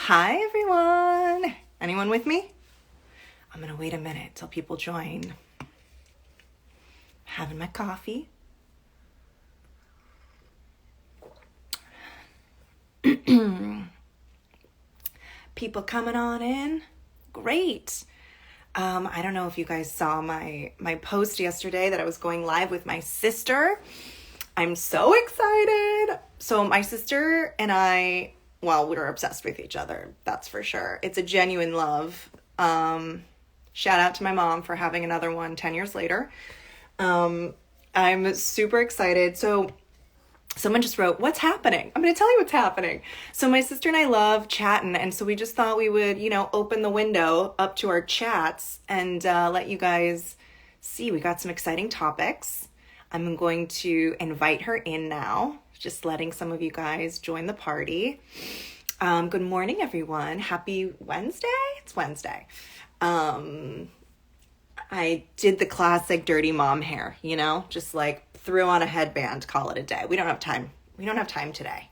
Hi, everyone. Anyone with me? I'm going to wait a minute till people join. Having my coffee. People coming on in. Great. I don't know if you guys saw my post yesterday that I was going live with my sister. I'm so excited. So my sister and I, well, we're obsessed with each other. That's for sure. It's a genuine love. Shout out to my mom for having another one 10 years later. I'm super excited. So someone just wrote, "What's happening?" I'm going to tell you what's happening. So my sister and I love chatting. And so we just thought we would, open the window up to our chats and let you guys see. We got some exciting topics. I'm going to invite her in now. Just letting some of you guys join the party. Good morning, everyone. Happy Wednesday. It's Wednesday. I did the classic dirty mom hair, just like threw on a headband, call it a day. We don't have time. We don't have time today.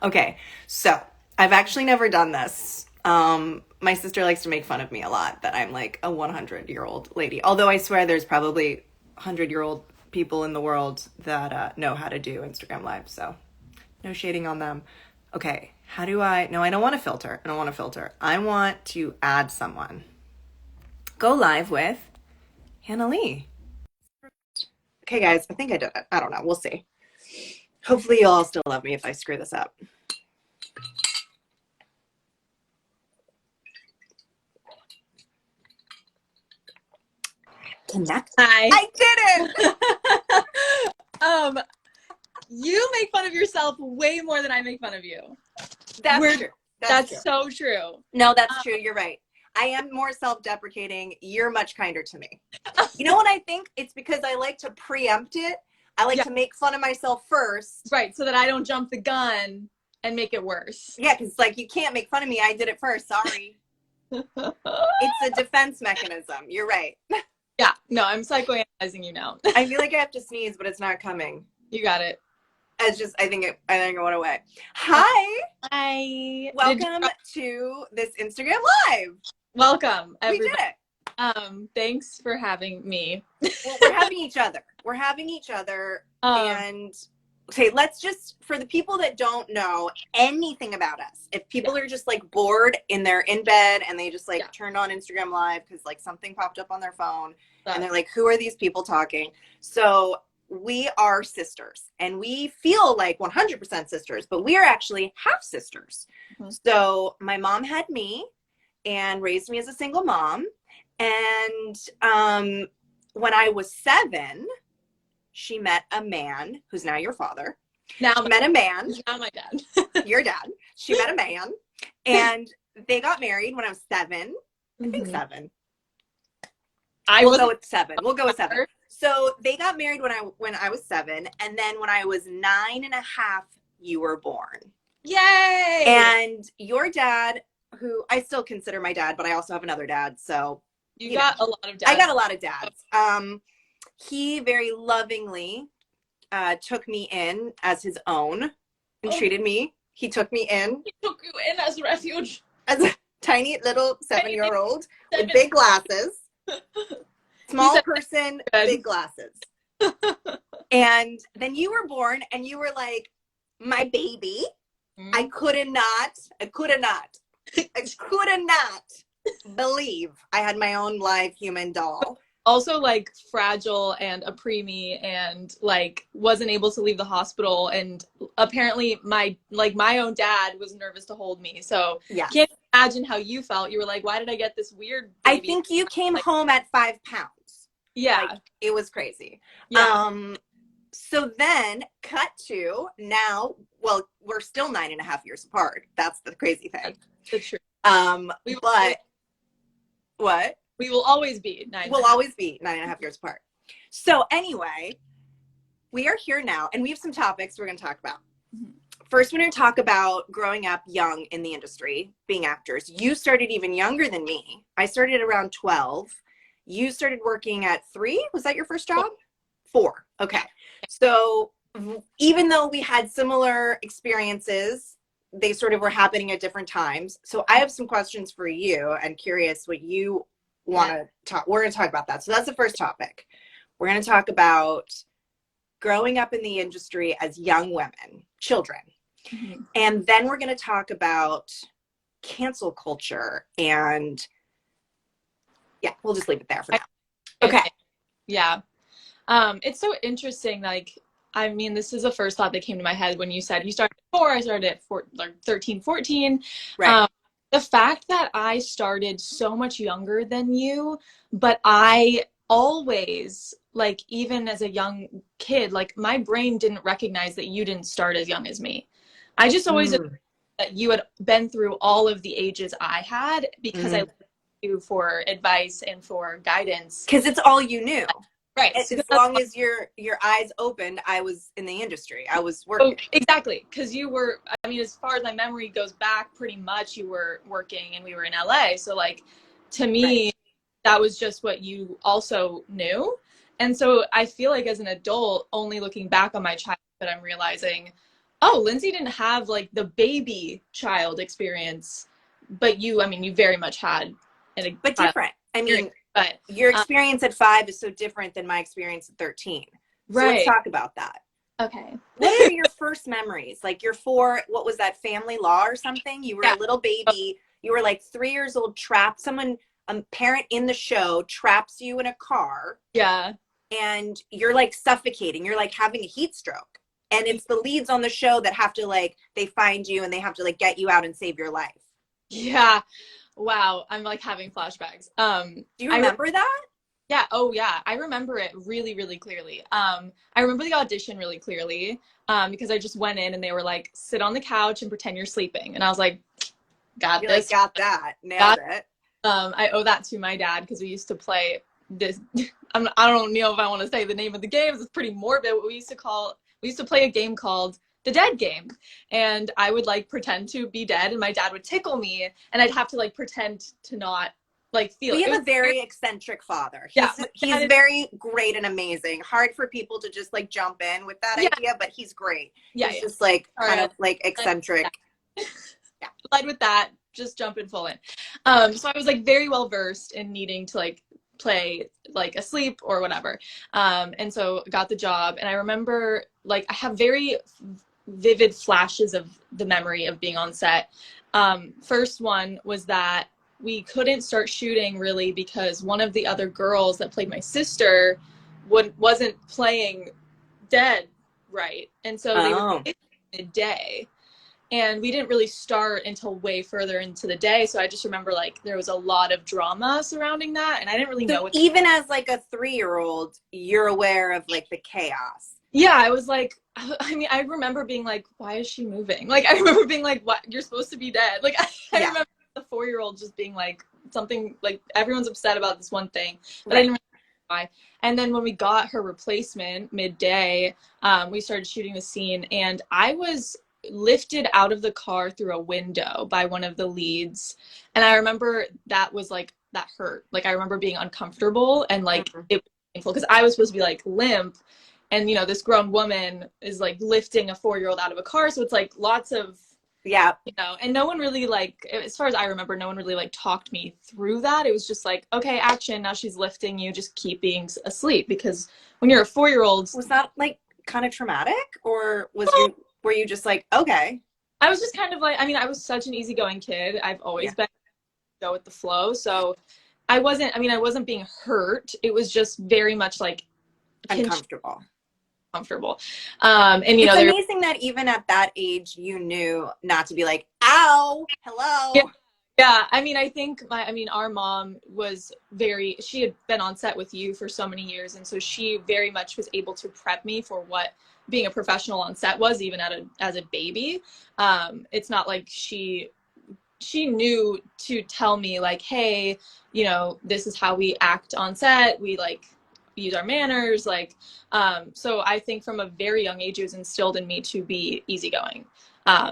Okay, so I've actually never done this. My sister likes to make fun of me a lot that I'm like a 100-year-old lady. Although I swear there's probably 100-year-old people in the world that know how to do Instagram Live. So no shading on them. Okay, no, I don't want to filter. I want to add someone. Go live with Hannah Lee. Okay, guys, I think I did it. I don't know. We'll see. Hopefully you'll all still love me if I screw this up. Connect. Hi. I did it! You make fun of yourself way more than I make fun of you. That's true. That's true. So true. No, that's true. You're right. I am more self-deprecating. You're much kinder to me. You know what I think? It's because I like to preempt it. I like to make fun of myself first. Right, so that I don't jump the gun and make it worse. Yeah, because you can't make fun of me. I did it first. Sorry. It's a defense mechanism. You're right. Yeah, no, I'm psychoanalyzing you now. I feel like I have to sneeze, but it's not coming. You got it. It's just, I think it went away. Hi. Hi. Welcome to this Instagram Live. Welcome, everybody. We did it. Thanks for having me. Well, we're having each other. And okay, let's just, for the people that don't know anything about us, if people are just bored and they're in bed and they just turned on Instagram Live because something popped up on their phone and they're like, who are these people talking? So we are sisters and we feel like 100% sisters, but we are actually half sisters. Mm-hmm. So my mom had me and raised me as a single mom. And when I was 7, she met a man who's now your father. Now met a man. Now my dad. Your dad. She met a man and they got married when I was 7. I think 7. We'll go with 7. We'll go with 7. So they got married when I was 7, and then when I was 9 and a half, you were born. Yay! And your dad, who I still consider my dad, but I also have another dad, so you got a lot of dads. I got a lot of dads. He very lovingly took me in as his own and treated me. He took me in. He took you in as refuge. As a tiny little 7-year-old with big glasses. Small person, big glasses. And then you were born and you were like, my baby. Mm-hmm. I could not believe I had my own live human doll. Also fragile and a preemie and wasn't able to leave the hospital, and apparently my own dad was nervous to hold me. So can't imagine how you felt. You were like, why did I get this weird baby? I think you came home at 5 pounds. Yeah. It was crazy. Yeah. So then cut to now, well, we're still 9.5 years apart. That's the crazy thing. That's true. What? We will always be 9. We'll always be 9.5 years apart. So anyway, we are here now and we have some topics we're going to talk about. Mm-hmm. First, we're going to talk about growing up young in the industry, being actors. You started even younger than me. I started around 12. You started working at 3. Was that your first job? 4. Okay. So even though we had similar experiences, they sort of were happening at different times. So I have some questions for you and curious what you want to talk. We're going to talk about that. So that's the first topic. We're going to talk about growing up in the industry as young women, children. Mm-hmm. And then we're going to talk about cancel culture, and yeah, we'll just leave it there for now. Okay. Yeah. It's so interesting. Like, I mean, this is the first thought that came to my head when you said you started at 4, I started at 13, 14. Right. The fact that I started so much younger than you, but I always, like, even as a young kid, like, my brain didn't recognize that you didn't start as young as me. I just always that you had been through all of the ages I had because I looked to you for advice and for guidance. Because it's all you knew. Right. As long as your eyes opened, I was in the industry. I was working. Oh, exactly. Because you were, I mean, as far as my memory goes back, pretty much you were working and we were in LA. So, like, to me, that was just what you also knew. And so I feel like as an adult, only looking back on my childhood, I'm realizing, oh, Lyndsy didn't have, like, the baby child experience. But you, I mean, you very much had. But different. I mean, but your experience at 5 is so different than my experience at 13. So let's talk about that. Okay. What are your first memories? Like your 4, what was that, family law or something? You were a little baby. You were like 3 years old, trapped. Someone, a parent in the show traps you in a car. Yeah. And you're like suffocating. You're like having a heat stroke. And it's the leads on the show that have to, like, they find you and they have to, like, get you out and save your life. Yeah. Wow, I'm like having flashbacks. Do you remember that? Yeah. Oh, yeah. I remember it really, really clearly. I remember the audition really clearly because I just went in and they were like, sit on the couch and pretend you're sleeping. And I was like, got You're this. Like, got that. Nailed it. I owe that to my dad because we used to play this. I don't know if I want to say the name of the game. It's pretty morbid. What we used to play a game called the dead game, and I would like pretend to be dead and my dad would tickle me and I'd have to like pretend to not like feel we it. have a very eccentric father. He's very great and amazing. Hard for people to just like jump in with that idea, but he's great. He's just like kind of like eccentric. Lied with that, just jump in full in. So I was like very well versed in needing to like play like asleep or whatever, and so got the job. And I remember like I have very vivid flashes of the memory of being on set. First one was that we couldn't start shooting really because one of the other girls that played my sister wasn't playing dead right, and so they were midday. And we didn't really start until way further into the day. So I just remember like there was a lot of drama surrounding that. And I didn't really know what even as like a 3-year-old, you're aware of like the chaos. Yeah, I was like, I mean, I remember being like, why is she moving? Like, I remember being like, what? You're supposed to be dead. Like, I remember the 4-year-old just being like something like everyone's upset about this one thing. But I didn't really know why. And then when we got her replacement midday, we started shooting the scene. And I was lifted out of the car through a window by one of the leads, and I remember that was like that hurt. Like I remember being uncomfortable and like it was painful because I was supposed to be like limp, and you know this grown woman is like lifting a 4-year-old out of a car, so it's like lots of you know, and no one really like, as far as I remember, no one really like talked me through that. It was just like, okay, action, now she's lifting you, just keep being asleep. Because when you're a 4-year-old, was that like kind of traumatic, or were you just like, okay? I was just kind of like, I mean, I was such an easy-going kid. I've always been go with the flow. So I wasn't being hurt. It was just very much like uncomfortable. And you know, it's amazing that even at that age, you knew not to be like, ow, hello. Yeah. I mean, I think our mom was she had been on set with you for so many years. And so she very much was able to prep me for what being a professional on set was, even as a baby. It's not like she knew to tell me like, hey, you know, this is how we act on set. We like use our manners. Like, so I think from a very young age, it was instilled in me to be easygoing,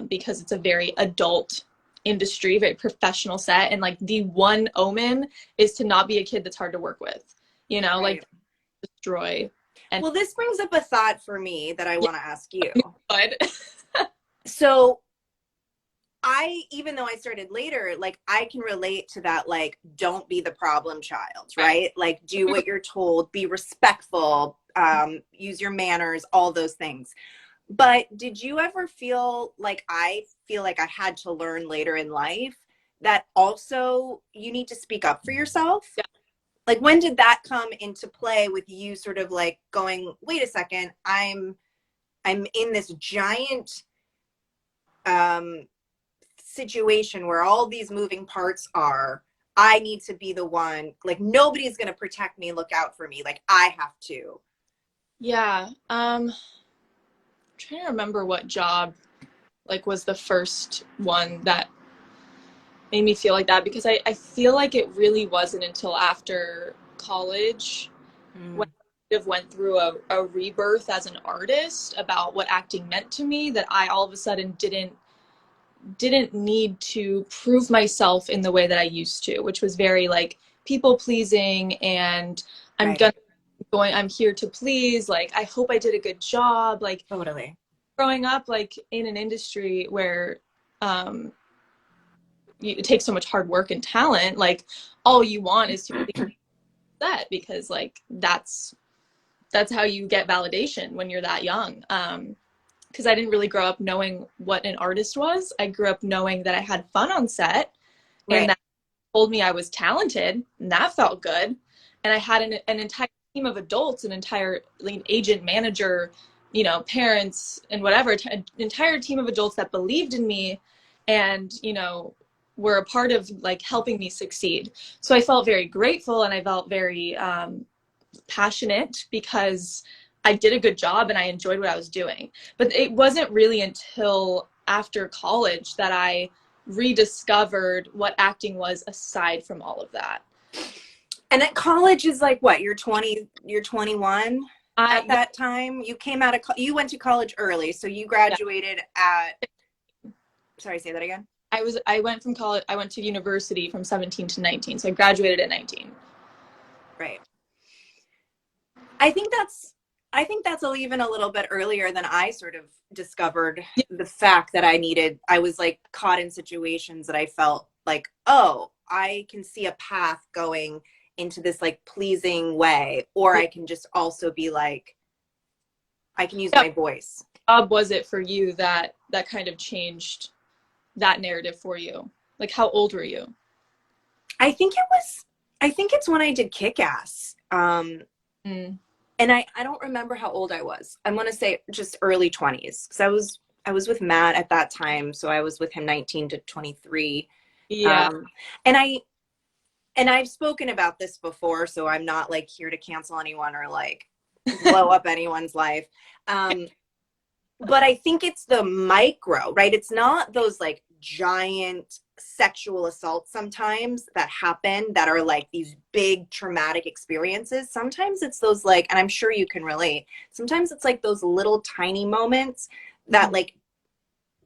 because it's a very adult industry, very professional set. And like the one omen is to not be a kid that's hard to work with, you know, like destroy. And well, this brings up a thought for me that I want to ask you. Good. So even though I started later, like I can relate to that, like, don't be the problem child, right? Like, do what you're told, be respectful, use your manners, all those things. But did you ever feel like I had to learn later in life that also you need to speak up for yourself? Yeah. Like, when did that come into play with you sort of like going, wait a second, I'm in this giant situation where all these moving parts are, I need to be the one, like nobody's going to protect me, look out for me, like I have to. Yeah. I'm trying to remember what job like was the first one that made me feel like that, because I feel like it really wasn't until after college when I kind of went through a rebirth as an artist about what acting meant to me, that I all of a sudden didn't need to prove myself in the way that I used to, which was very like people pleasing, and I'm Right. I'm here to please, like I hope I did a good job, like Totally. growing up like in an industry where it takes so much hard work and talent, like all you want is to be set, because like that's how you get validation when you're that young. Because I didn't really grow up knowing what an artist was. I grew up knowing that I had fun on set, Right. and that told me I was talented, and that felt good. And I had an entire team of adults, an entire like, agent, manager, you know, parents, and whatever, an entire team of adults that believed in me, and you know, were a part of like helping me succeed. So I felt very grateful, and I felt very passionate because I did a good job and I enjoyed what I was doing. But it wasn't really until after college that I rediscovered what acting was aside from all of that. And at college is like what, you're 20, you're 21 at Yeah, that time? You came out of you went to college early, so you graduated at, sorry, say that again. I went from college, I went to university from 17 to 19. So I graduated at 19. Right. I think that's even a little bit earlier than I sort of discovered the fact that I was like caught in situations that I felt like, oh, I can see a path going into this like pleasing way, or I can just also be like, I can use my voice. Job was it for you that kind of changed that narrative for you? Like, how old were you? I think it's when I did Kick-Ass. And I don't remember how old I was. I'm going to say just early 20s, because I was with Matt at that time, so I was with him 19 to 23. Yeah. And I've spoken about this before, so I'm not like here to cancel anyone or like blow up anyone's life. But I think it's the micro, right? It's not those like giant sexual assaults sometimes that happen that are like these big traumatic experiences. Sometimes it's those like, and I'm sure you can relate, sometimes it's like those little tiny moments that like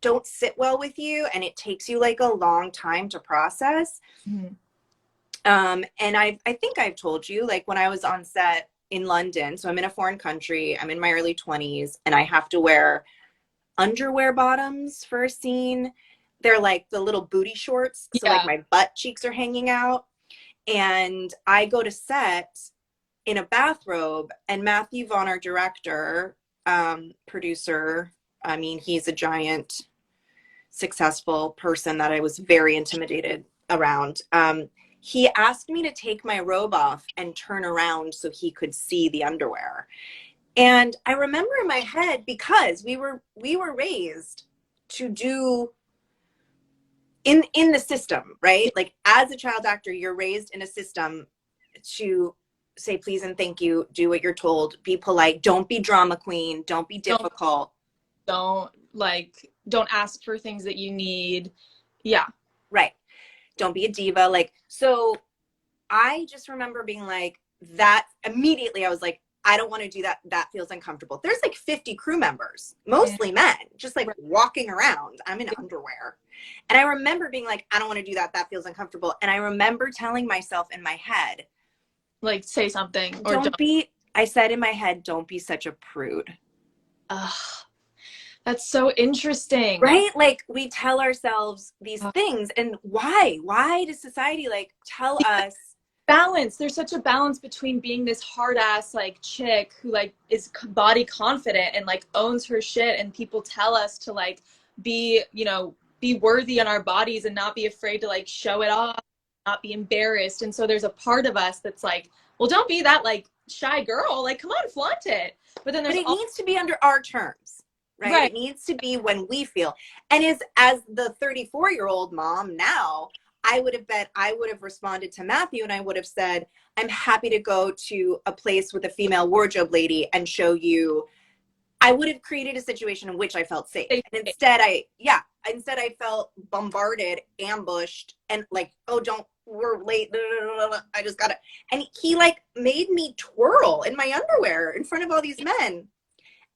don't sit well with you, and it takes you like a long time to process. And I think I've told you, like when I was on set in London, so I'm in a foreign country, I'm in my early 20s, and I have to wear underwear bottoms for a scene. They're like the little booty shorts, so like my butt cheeks are hanging out, and I go to set in a bathrobe, and Matthew Vaughn, our director, producer, I mean, he's a giant successful person that I was very intimidated around. He asked me to take my robe off and turn around so he could see the underwear. And I remember in my head, because we were raised to do in the system, right? Like as a child actor, you're raised in a system to say please and thank you, do what you're told, be polite, don't be drama queen, don't be difficult. Don't ask for things that you need. Yeah. Right. Don't be a diva. Like, so I just remember being like that immediately. I was like, I don't want to do that. That feels uncomfortable. There's like 50 crew members, mostly men, just like walking around. I'm in underwear. And I remember being like, I don't want to do that. That feels uncomfortable. And I remember telling myself in my head, like, say something, or I said in my head, don't be such a prude. That's so interesting. Right? Like we tell ourselves these things, and why does society like tell us balance? There's such a balance between being this hard ass like chick who like is body confident and like owns her shit, and people tell us to like be, you know, be worthy in our bodies and not be afraid to like show it off, not be embarrassed. And so there's a part of us that's like, well, don't be that like shy girl, like come on, flaunt it. But then but there's it needs to be under our terms, right? right. It needs to be when we feel. And as the 34-year-old mom now, I would have bet I would have responded to Matthew and I would have said, I'm happy to go to a place with a female wardrobe lady and show you. I would have created a situation in which I felt safe. And instead I felt bombarded, ambushed, and like, oh, don't, we're late. I just gotta. And he like made me twirl in my underwear in front of all these men.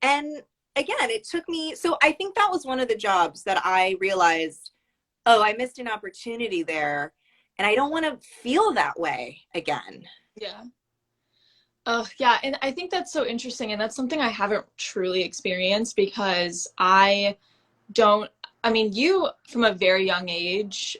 And again, it took me, so I think that was one of the jobs that I realized, oh, I missed an opportunity there. And I don't want to feel that way again. Yeah. Oh, yeah. And I think that's so interesting. And that's something I haven't truly experienced because I mean, you from a very young age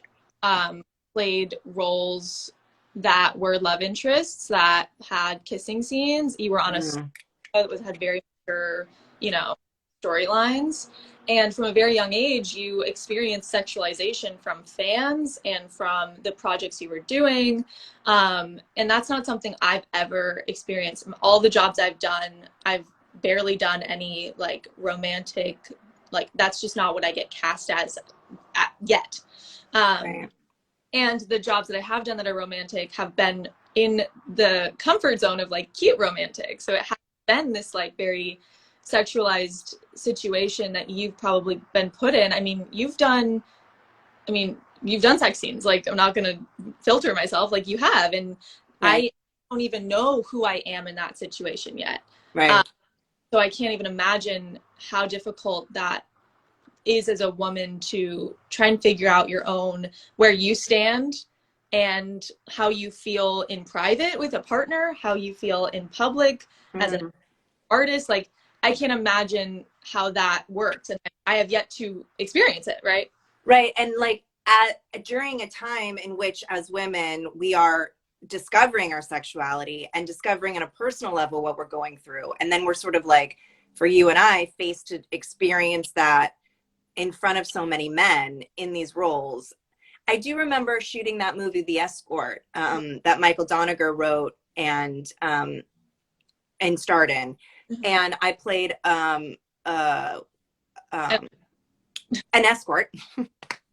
played roles that were love interests that had kissing scenes. You were on a show that had very mature, you know, storylines. And from a very young age, you experienced sexualization from fans and from the projects you were doing. And that's not something I've ever experienced. All the jobs I've done, I've barely done any like romantic, like that's just not what I get cast as yet. Right. And the jobs that I have done that are romantic have been in the comfort zone of like cute romantic. So it has been this like very sexualized situation that you've probably been put in. I mean, you've done sex scenes. Like, I'm not going to filter myself, like you have. And right. I don't even know who I am in that situation yet. Right. So I can't even imagine how difficult that is as a woman to try and figure out your own, where you stand and how you feel in private with a partner, how you feel in public as an artist. Like, I can't imagine how that works, and I have yet to experience it. Right. Right. And like during a time in which as women, we are discovering our sexuality and discovering on a personal level what we're going through. And then we're sort of like, for you and I, faced to experience that in front of so many men in these roles. I do remember shooting that movie, The Escort, that Michael Doniger wrote and starred in. And I played an escort.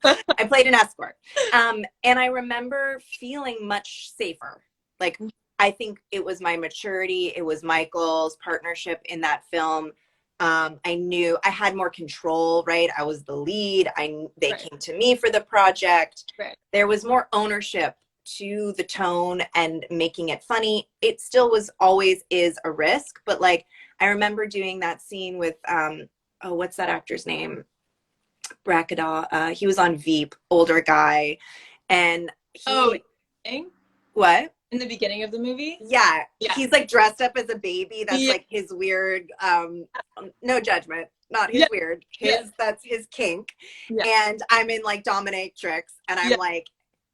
I played an escort. And I remember feeling much safer. Like, I think it was my maturity. It was Michael's partnership in that film. I knew I had more control, right? I was the lead. They came to me for the project. Right. There was more ownership to the tone and making it funny. It still was always is a risk, but like, I remember doing that scene with, what's that actor's name? Brackedaw. He was on Veep, older guy. And what? In the beginning of the movie? Yeah. He's like dressed up as a baby. That's like his weird, no judgment, not his weird. That's his kink. Yeah. And I'm in like dominatrix and I'm like,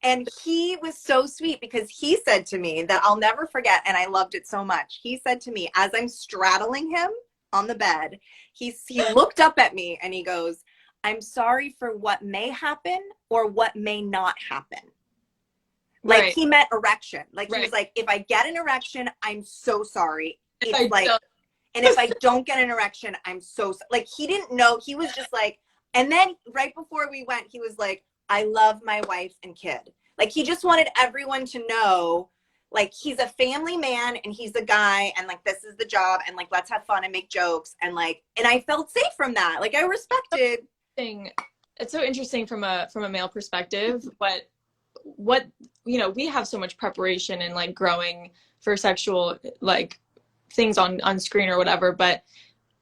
and he was so sweet because he said to me that I'll never forget, and I loved it so much. He said to me, as I'm straddling him on the bed, he looked up at me and he goes, I'm sorry for what may happen or what may not happen. Like he meant erection. Like he was like, if I get an erection, I'm so sorry. It's like, and if I don't get an erection, I'm so like, he didn't know. He was just like, and then right before we went, he was like, I love my wife and kid. Like, he just wanted everyone to know, like, he's a family man and he's a guy and like, this is the job and like, let's have fun and make jokes. And like, and I felt safe from that. Like, I respected. It's so interesting from a male perspective, but what, you know, we have so much preparation and like growing for sexual, like things on screen or whatever, but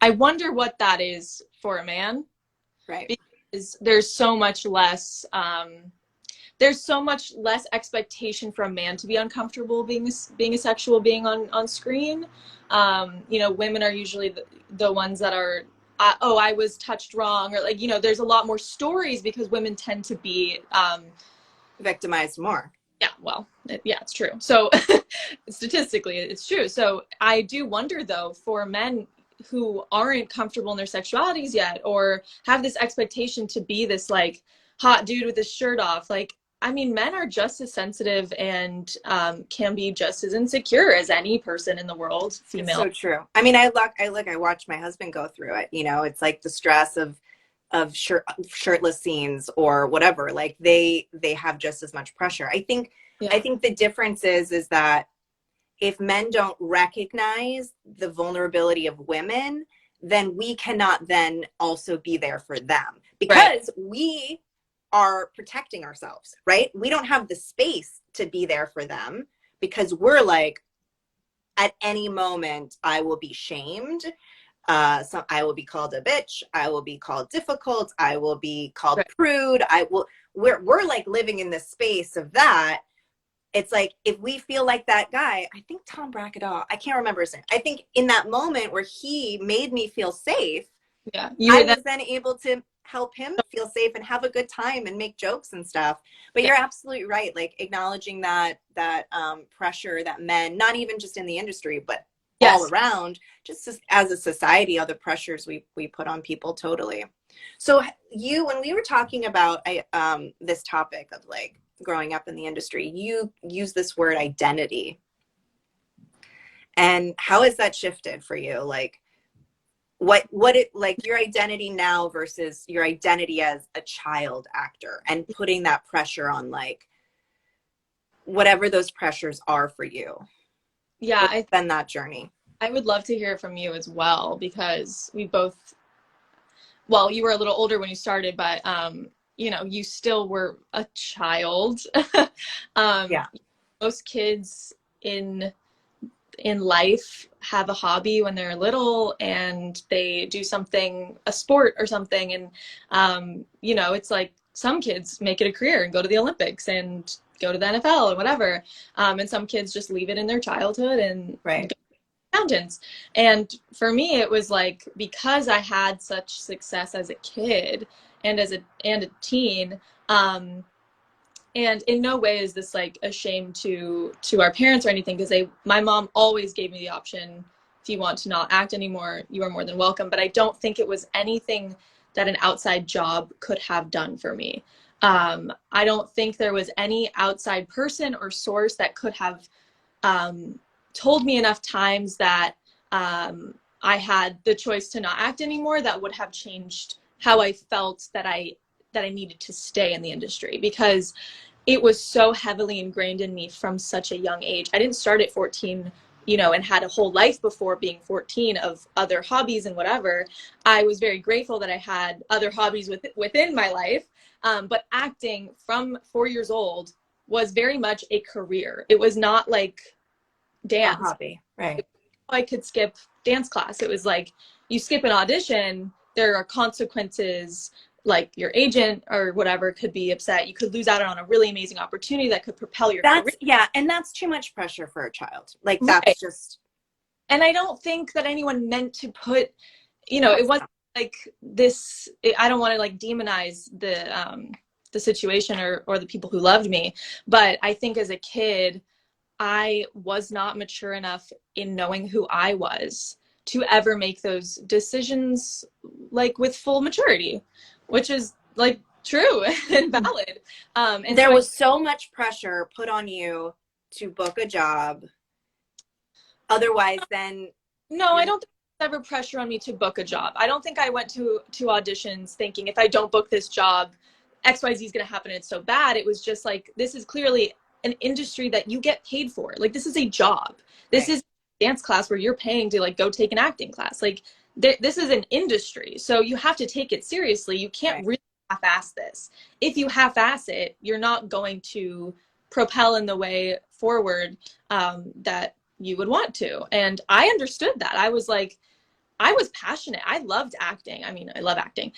I wonder what that is for a man. Right. Because there's so much less expectation for a man to be uncomfortable being a sexual being on screen. You know, women are usually the ones that are I was touched wrong, or like, there's a lot more stories because women tend to be victimized more. Yeah, well, yeah, it's true. So statistically, it's true. So I do wonder, though, for men who aren't comfortable in their sexualities yet, or have this expectation to be this like hot dude with his shirt off, like, I mean, men are just as sensitive and can be just as insecure as any person in the world, female. It's so true. I mean, I watch my husband go through it. It's like the stress of shirtless scenes or whatever. Like they have just as much pressure. I think the difference is that if men don't recognize the vulnerability of women, then we cannot then also be there for them, because we are protecting ourselves, right? We don't have the space to be there for them because we're like, at any moment I will be shamed. So I will be called a bitch. I will be called difficult. I will be called prude. We're like living in this space of that. It's like, if we feel like that guy, I think Tom Brackedaw, I can't remember his name. I think in that moment where he made me feel safe, I was then able to help him feel safe and have a good time and make jokes and stuff. But you're absolutely right. Like acknowledging that pressure that men, not even just in the industry, but all around, just as a society, other pressures we put on people. Totally. So when we were talking about this topic of like growing up in the industry, you use this word identity. And how has that shifted for you? Like what it like your identity now versus your identity as a child actor, and putting that pressure on like whatever those pressures are for you. Yeah, it's been that journey. I would love to hear it from you as well, because we both, well, you were a little older when you started, but you still were a child. Most kids in life have a hobby when they're little, and they do something, a sport or something, and it's like some kids make it a career and go to the Olympics and go to the NFL and whatever, and some kids just leave it in their childhood and go accountants. And for me, it was like, because I had such success as a kid and as a teen, and in no way is this like a shame to our parents or anything, because my mom always gave me the option, if you want to not act anymore, you are more than welcome. But I don't think it was anything that an outside job could have done for me. I don't think there was any outside person or source that could have told me enough times that I had the choice to not act anymore that would have changed how I felt that I needed to stay in the industry, because it was so heavily ingrained in me from such a young age. I didn't start at 14, and had a whole life before being 14 of other hobbies and whatever. I was very grateful that I had other hobbies within my life. But acting from 4 years old was very much a career. It was not like dance. A hobby, right? I could skip dance class. It was like, you skip an audition, there are consequences. Like your agent or whatever could be upset. You could lose out on a really amazing opportunity that could propel your career. Yeah, and that's too much pressure for a child. Like that's just. And I don't think that anyone meant to put, it wasn't like this. I don't want to like demonize the situation or the people who loved me, but I think as a kid, I was not mature enough in knowing who I was to ever make those decisions like with full maturity, which is like true and valid. And there was so much pressure put on you to book a job. Otherwise, then. No, I don't think there's ever pressure on me to book a job. I don't think I went to auditions thinking, if I don't book this job, XYZ is going to happen. It's so bad. It was just like, this is clearly an industry that you get paid for. Like, this is a job. This is a dance class where you're paying to like go take an acting class. Like, this is an industry, so you have to take it seriously. You can't really half-ass this. If you half-ass it, you're not going to propel in the way forward that you would want to. And I understood that. I was like, I was passionate. I loved acting. I mean, I love acting.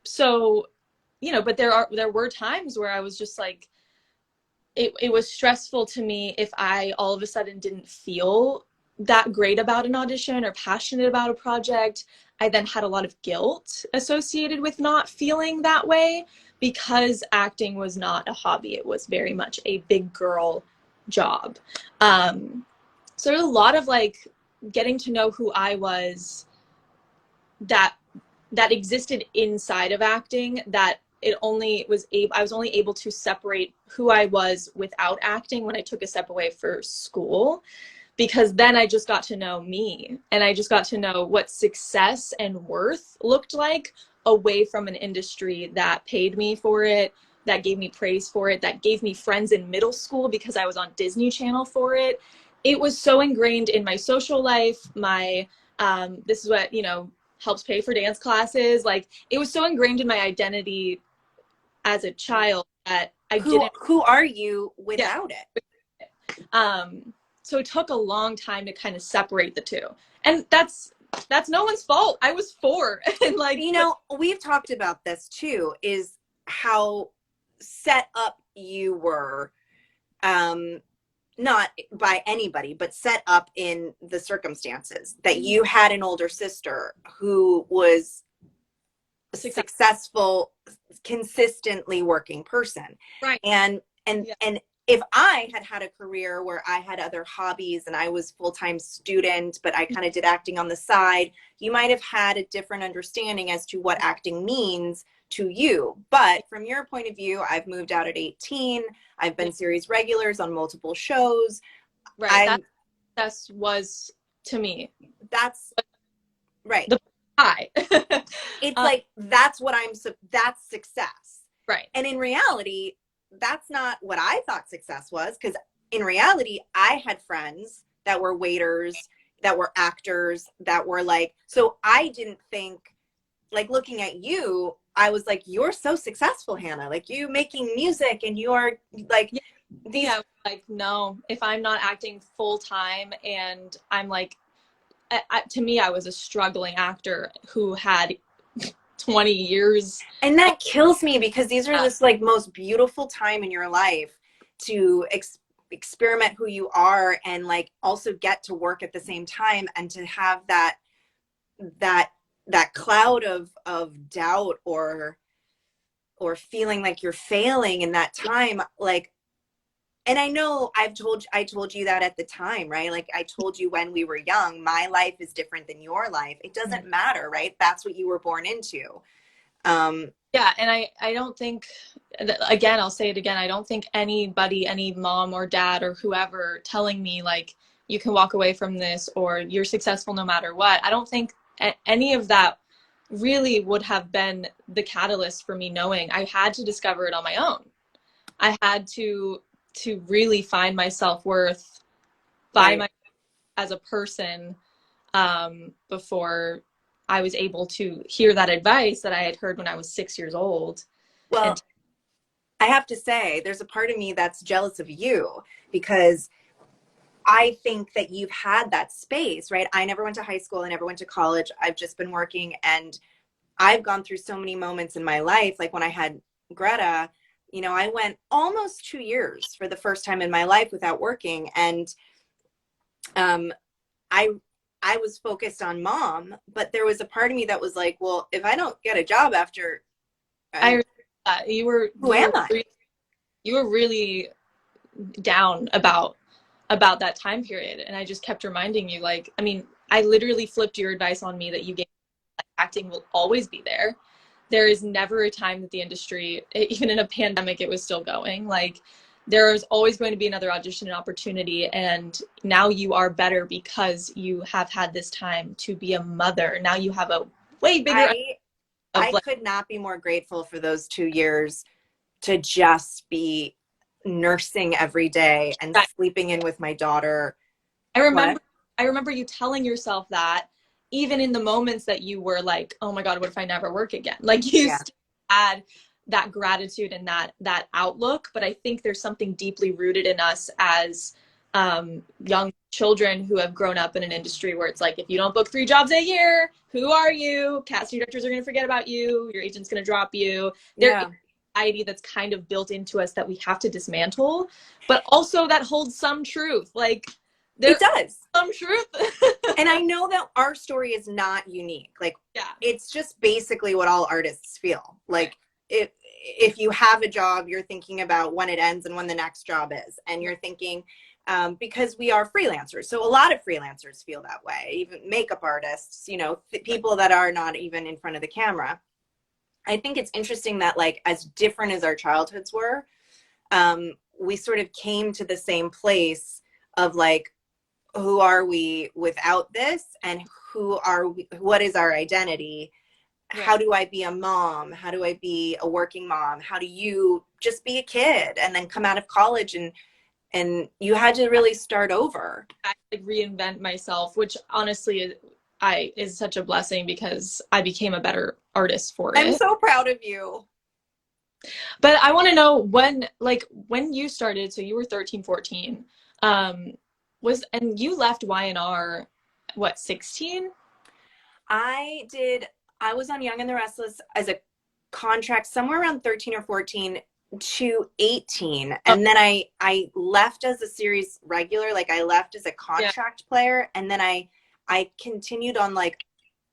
So, but there were times where I was just like, it was stressful to me if I all of a sudden didn't feel that great about an audition or passionate about a project, I then had a lot of guilt associated with not feeling that way because acting was not a hobby. It was very much a big girl job. So there's a lot of like getting to know who I was that existed inside of acting, that I was only able to separate who I was without acting when I took a step away for school, because then I just got to know me, and I just got to know what success and worth looked like away from an industry that paid me for it, that gave me praise for it, that gave me friends in middle school because I was on Disney Channel for it. It was so ingrained in my social life, my this is what, you know, helps pay for dance classes. Like, it was so ingrained in my identity as a child that I didn't. Who are you without it? So it took a long time to kind of separate the two, and that's no one's fault. I was 4, and like, you know, we've talked about this too, is how set up you were, not by anybody, but set up in the circumstances that you had an older sister who was a successful, consistently working person. Right. And if I had a career where I had other hobbies and I was full-time student, but I kind of did acting on the side, you might have had a different understanding as to what acting means to you. But from your point of view, I've moved out at 18. I've been series regulars on multiple shows. Right. That was to me. That's right. The pie. It's like, that's success. Right. And in reality, that's not what I thought success was, because in reality, I had friends that were waiters, that were actors, that were like, so I didn't think, like, looking at you, I was like, you're so successful, Hannah, like, you making music and you're like, like, no, if I'm not acting full time, and I'm like, to me, I was a struggling actor who had 20 years. And that kills me, because these are this like most beautiful time in your life to experiment who you are, and like also get to work at the same time, and to have that cloud of doubt or feeling like you're failing in that time. Like, and I know I told you that at the time, right? Like, I told you when we were young, my life is different than your life. It doesn't matter, right? That's what you were born into. Yeah. And I don't think, again, I'll say it again, I don't think anybody, any mom or dad or whoever telling me like, you can walk away from this or you're successful no matter what, I don't think any of that really would have been the catalyst for me knowing. I had to discover it on my own. I had to really find my self-worth by myself as a person, before I was able to hear that advice that I had heard when I was 6 years old. Well, I have to say, there's a part of me that's jealous of you, because I think that you've had that space, right? I never went to high school. I never went to college. I've just been working, and I've gone through so many moments in my life. Like when I had Greta, you know, I went almost 2 years for the first time in my life without working. And I was focused on mom, but there was a part of me that was like, well, if I don't get a job after, you were really down about that time period. And I just kept reminding you, like, I mean, I literally flipped your advice on me that you gave, like, acting will always be there. There is never a time that the industry, even in a pandemic, it was still going. Like, there is always going to be another audition and opportunity. And now you are better because you have had this time to be a mother. Now you have a way bigger. I could not be more grateful for those 2 years to just be nursing every day and sleeping in with my daughter. I remember you telling yourself that, even in the moments that you were like, oh my God, what if I never work again? Like, you still had that gratitude and that outlook. But I think there's something deeply rooted in us as young children who have grown up in an industry where it's like, if you don't book 3 jobs a year, who are you? Casting directors are going to forget about you. Your agent's going to drop you. There's anxiety that's kind of built into us that we have to dismantle, but also that holds some truth. Like, It does. Some truth. And I know that our story is not unique. Like, yeah, it's just basically what all artists feel. Like, if you have a job, you're thinking about when it ends and when the next job is. And you're thinking, because we are freelancers. So a lot of freelancers feel that way. Even makeup artists, you know, people that are not even in front of the camera. I think it's interesting that, like, as different as our childhoods were, we sort of came to the same place of, like, who are we without this, and who are we, what is our identity? Right. How do I be a mom? How do I be a working mom? How do you just be a kid and then come out of college and you had to really start over? I like reinvent myself, which honestly is such a blessing because I became a better artist for it. I'm so proud of you. But I want to know when you started, so you were 13, 14, and you left Y&R, what, 16? I was on Young and the Restless as a contract somewhere around 13 or 14 to 18. And then I left as a series regular, like I left as a contract player. And then I continued on, like,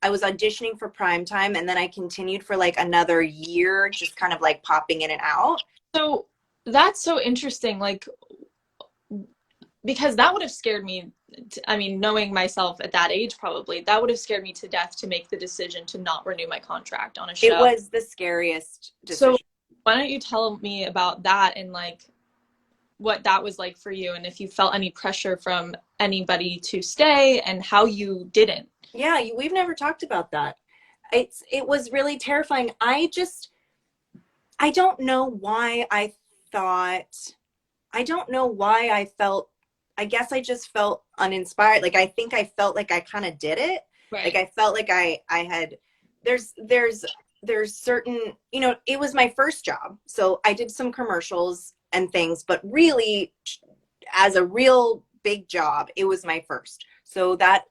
I was auditioning for primetime, and then I continued for like another year, just kind of like popping in and out. So that's so interesting, like, because that would have scared me. I mean, knowing myself at that age, probably that would have scared me to death to make the decision to not renew my contract on a show. It was the scariest decision. So why don't you tell me about that and like what that was like for you, and if you felt any pressure from anybody to stay and how you didn't. Yeah, we've never talked about that. It was really terrifying. I don't know why I felt, I guess I just felt uninspired. Like, I think I felt like I kind of did it. Right. Like, I felt like I had, there's certain, you know, it was my first job. So I did some commercials and things, but really as a real big job, it was my first. So that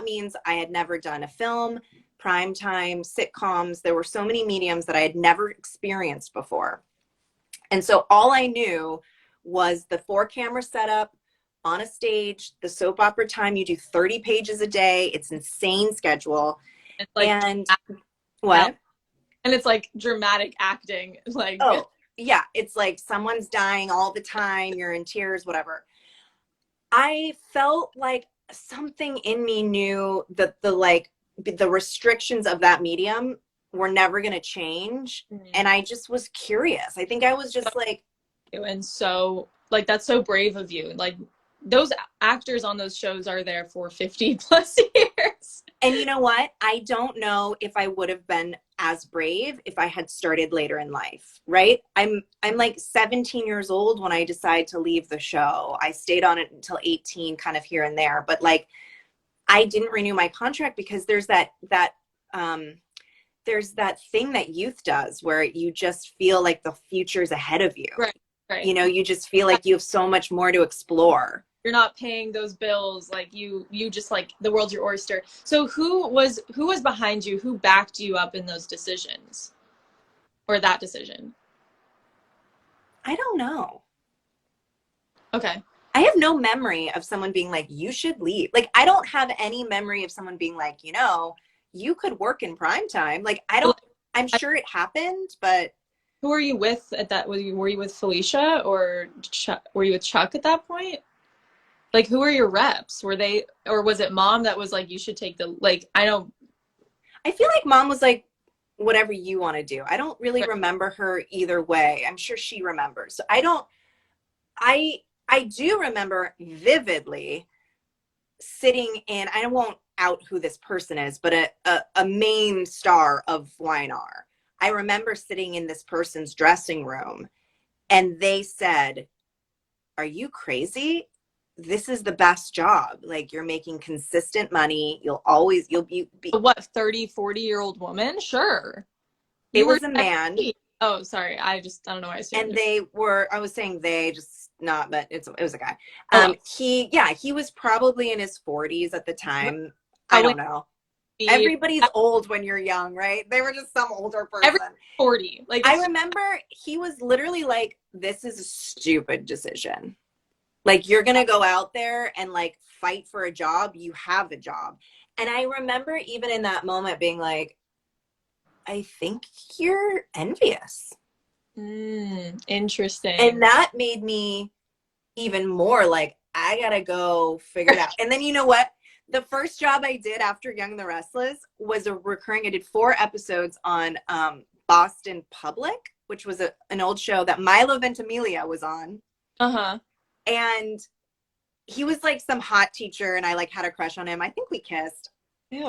means I had never done a film, primetime, sitcoms. There were so many mediums that I had never experienced before. And so all I knew was the 4-camera setup on a stage, the soap opera time. You do 30 pages a day. It's insane schedule. It's like, and what? And it's like dramatic acting. Like, oh, yeah. It's like someone's dying all the time. You're in tears, whatever. I felt like something in me knew that the restrictions of that medium were never going to change. Mm-hmm. And I just was curious. I think I was just like, and so like, that's so brave of you. Like, those actors on those shows are there for 50 plus years. And you know what? I don't know if I would have been as brave if I had started later in life, right? I'm like 17 years old when I decided to leave the show. I stayed on it until 18, kind of here and there, but like, I didn't renew my contract because there's that thing that youth does where you just feel like the future's ahead of you. Right. You know, you just feel like you have so much more to explore. You're not paying those bills. Like, you just, like, the world's your oyster. So who was behind you? Who backed you up in those decisions, or that decision? I don't know. Okay. I have no memory of someone being like, you should leave. Like, I don't have any memory of someone being like, you know, you could work in primetime. Like, I'm sure it happened, but. Who were you with at that? Were you with Felicia or were you with Chuck at that point? Like, who were your reps? Were they, or was it Mom that was like, you should take the, like, I feel like Mom was like, whatever you want to do. I don't really remember her either way. I'm sure she remembers. So I do remember vividly sitting in, I won't out who this person is, but a main star of Y&R. I remember sitting in this person's dressing room and they said, are you crazy? This is the best job. Like, you're making consistent money. You'll be what, 30, 40-year-old woman? Sure. It was a man. Oh, sorry. I don't know why I assumed. And I was saying they, just not, but it was a guy. He was probably in his 40s at the time. I don't know. Everybody's old when you're young, right? They were just some older person. Everybody's 40. Like, I remember he was literally like, this is a stupid decision. Like, you're going to go out there and like fight for a job, you have a job. And I remember even in that moment being like, I think you're envious. Interesting. And that made me even more like, I gotta go figure it out. And then you know what? The first job I did after Young and the Restless was a recurring. I did 4 episodes on Boston Public, which was an old show that Milo Ventimiglia was on. Uh-huh. And he was like some hot teacher, and I like had a crush on him. I think we kissed. Ew.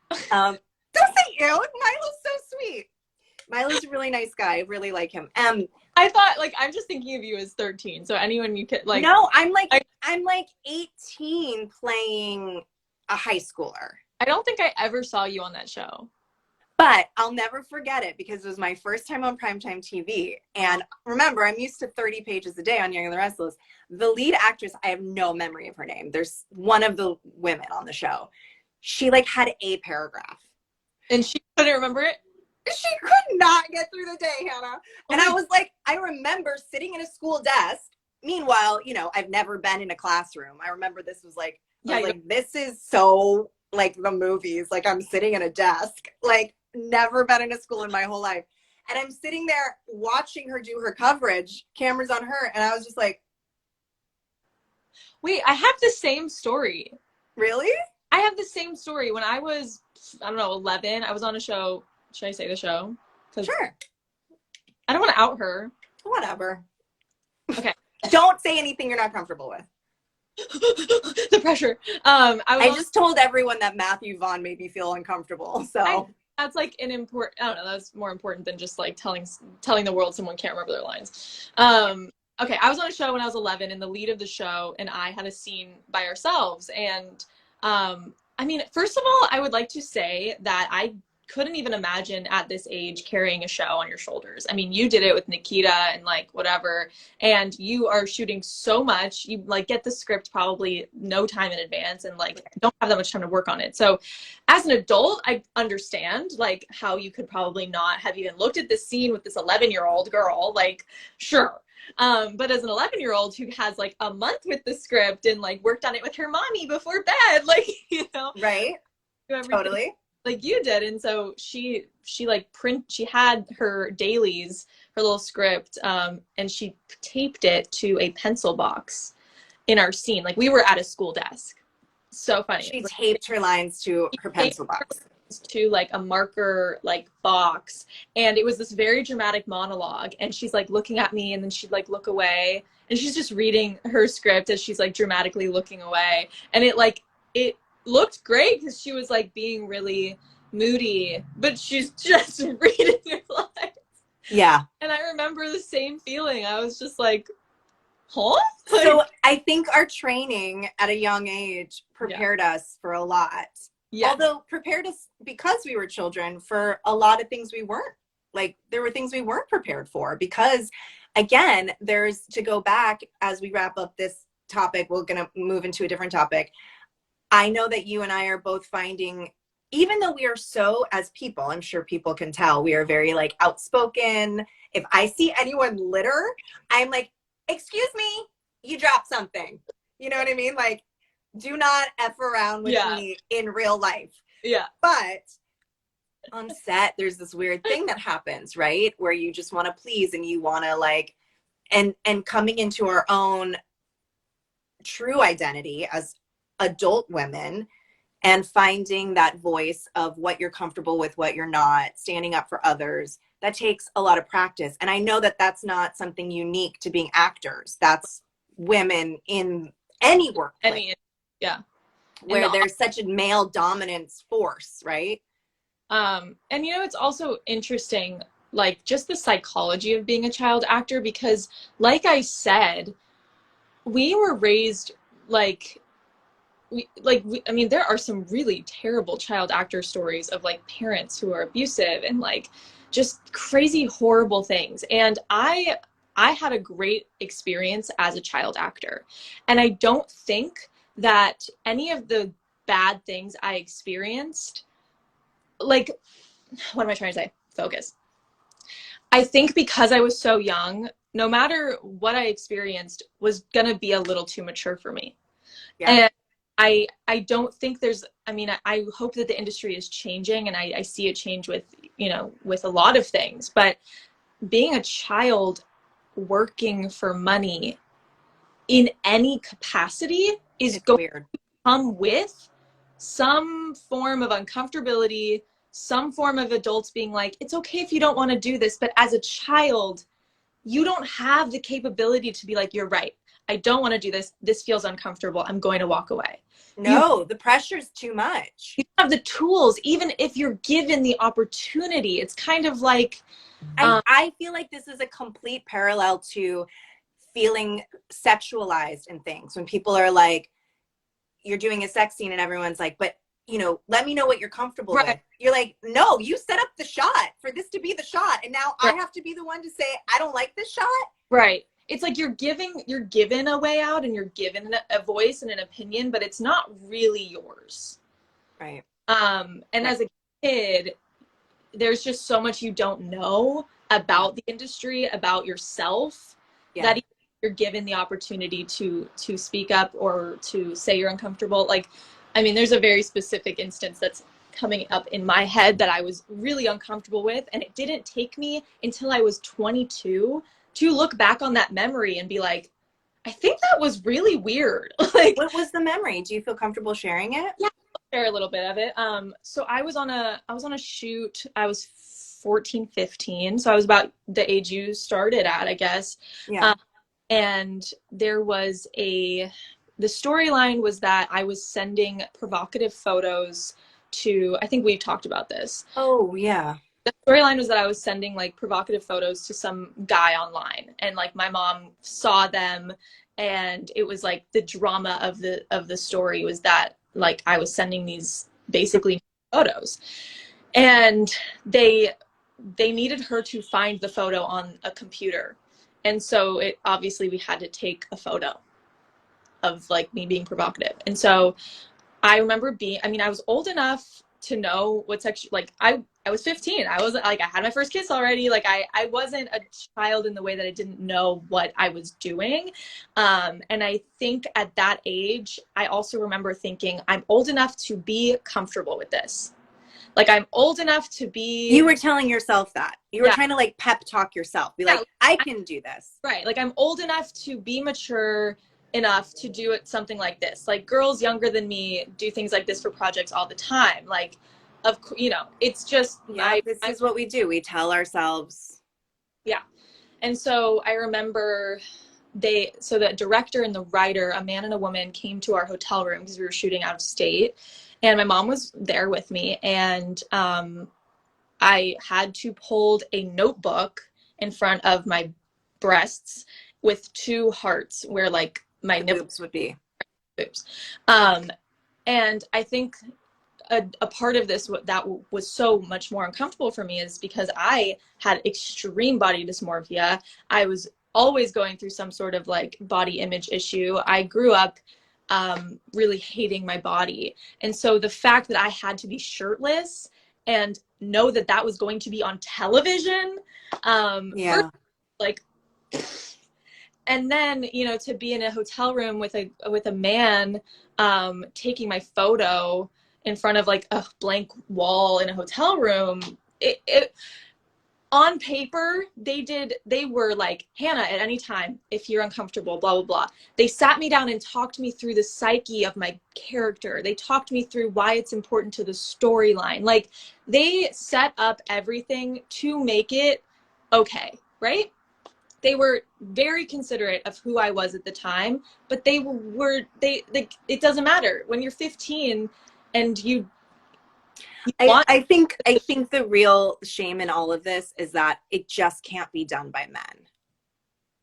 Don't say ew. Milo's so sweet. Milo's a really nice guy. I really like him. I thought, like, I'm just thinking of you as 13. So anyone you could like. No, I'm like 18 playing a high schooler. I don't think I ever saw you on that show. But I'll never forget it because it was my first time on primetime TV. And remember, I'm used to 30 pages a day on Young and the Restless. The lead actress, I have no memory of her name. There's one of the women on the show. She like had a paragraph. And she couldn't remember it? She could not get through the day, Hannah. And I was like, I remember sitting in a school desk. Meanwhile, you know, I've never been in a classroom. I remember this was like, this is so like the movies. Like, I'm sitting in a desk, like never been in a school in my whole life. And I'm sitting there watching her do her coverage, cameras on her. And I was just like, wait, I have the same story. Really? I have the same story. When I was, I don't know, 11, I was on a show. Should I say the show? Sure. I don't want to out her. Whatever. Okay. Don't say anything you're not comfortable with. The pressure. I just told everyone that Matthew Vaughn made me feel uncomfortable. So that's like an important, I don't know, that's more important than just like telling the world someone can't remember their lines. Okay, I was on a show when I was 11, and the lead of the show and I had a scene by ourselves. And I mean, first of all, I would like to say that I couldn't even imagine at this age carrying a show on your shoulders. I mean, you did it with Nikita and like whatever, and you are shooting so much. You like get the script probably no time in advance and like don't have that much time to work on it. So as an adult, I understand like how you could probably not have even looked at this scene with this 11-year-old girl, like sure. But as an 11-year-old who has like a month with the script and like worked on it with her mommy before bed, like, you know, right? Totally. Like you did. And so she like she had her dailies, her little script, and she taped it to a pencil box in our scene. Like we were at a school desk. So funny. She taped her lines to her pencil box. To like a marker like box, and it was this very dramatic monologue, and she's like looking at me, and then she'd like look away, and she's just reading her script as she's like dramatically looking away, and it looked great because she was like being really moody, but she's just reading her lines. Yeah. And I remember the same feeling. I was just like, huh? So I think our training at a young age prepared us for a lot. Yeah. Although prepared us because we were children for a lot of things we weren't. Like there were things we weren't prepared for because, again, there's to go back as we wrap up this topic. We're going to move into a different topic. I know that you and I are both finding, even though we are so, as people, I'm sure people can tell, we are very like outspoken. If I see anyone litter, I'm like, excuse me, you dropped something. You know what I mean? Like, do not F around with me in real life. Yeah. But on set, there's this weird thing that happens, right? Where you just want to please and you want to like, and coming into our own true identity as adult women and finding that voice of what you're comfortable with, what you're not, standing up for others, that takes a lot of practice. And I know that that's not something unique to being actors. That's women in any workplace. Where there's such a male dominance force, right? And you know, it's also interesting, like just the psychology of being a child actor, because like I said, we were raised I mean, there are some really terrible child actor stories of like parents who are abusive and like just crazy, horrible things. And I had a great experience as a child actor. And I don't think that any of the bad things I experienced, like, what am I trying to say? Focus. I think because I was so young, no matter what I experienced was gonna be a little too mature for me. Yeah. And I don't think there's, I mean, I hope that the industry is changing, and I see it change with, you know, with a lot of things, but being a child working for money in any capacity is It's going weird. to come with some form of uncomfortability, some form of adults being like, it's okay if you don't want to do this, but as a child, you don't have the capability to be like, you're right, I don't want to do this. This feels uncomfortable. I'm going to walk away. No, the pressure's too much. You have the tools, even if you're given the opportunity. It's kind of like, I feel like this is a complete parallel to feeling sexualized in things. When people are like, you're doing a sex scene and everyone's like, but you know, let me know what you're comfortable with. You're like, no, you set up the shot for this to be the shot. And now I have to be the one to say, I don't like this shot. Right. It's like you're given a way out, and you're given a voice and an opinion, but it's not really yours. Right. And as a kid, there's just so much you don't know about the industry, about yourself, that you're given the opportunity to speak up or to say you're uncomfortable. Like, I mean, there's a very specific instance that's coming up in my head that I was really uncomfortable with, and it didn't take me until I was 22 to look back on that memory and be like, I think that was really weird. Like, what was the memory? Do you feel comfortable sharing it? Yeah, I'll share a little bit of it. So I was on a shoot. I was 14, 15. So I was about the age you started at, I guess. Yeah. And there was the storyline was that I was sending provocative photos to, I think we talked about this. Oh, yeah. The storyline was that I was sending like provocative photos to some guy online, and like my mom saw them, and it was like the drama of the story was that like I was sending these basically photos, and they needed her to find the photo on a computer. And so it obviously we had to take a photo of like me being provocative. And so I remember I was old enough to know what's actually like, I was 15. I was like, I had my first kiss already. Like I wasn't a child in the way that I didn't know what I was doing. And I think at that age, I also remember thinking I'm old enough to be comfortable with this. Like I'm old enough to be. You were telling yourself that. You were trying to like pep talk yourself. Be like, I can do this. Right. Like I'm old enough to be mature enough to do it, something like this. Like girls younger than me do things like this for projects all the time. Like, it's just this is what we do. We tell ourselves. Yeah. And so I remember so the director and the writer, a man and a woman, came to our hotel room because we were shooting out of state, and my mom was there with me, and I had to hold a notebook in front of my breasts with two hearts where like my nipples would be. Boobs. And I think a part of this that was so much more uncomfortable for me is because I had extreme body dysmorphia. I was always going through some sort of like body image issue. I grew up really hating my body. And so the fact that I had to be shirtless and know that that was going to be on television, like, and then, to be in a hotel room with a man taking my photo in front of like a blank wall in a hotel room, it on paper, they were like, Hannah, at any time, if you're uncomfortable, blah, blah, blah. They sat me down and talked me through the psyche of my character. They talked me through why it's important to the storyline. Like, they set up everything to make it okay, right? They were very considerate of who I was at the time, but they it doesn't matter. When you're 15 and I think the real shame in all of this is that it just can't be done by men.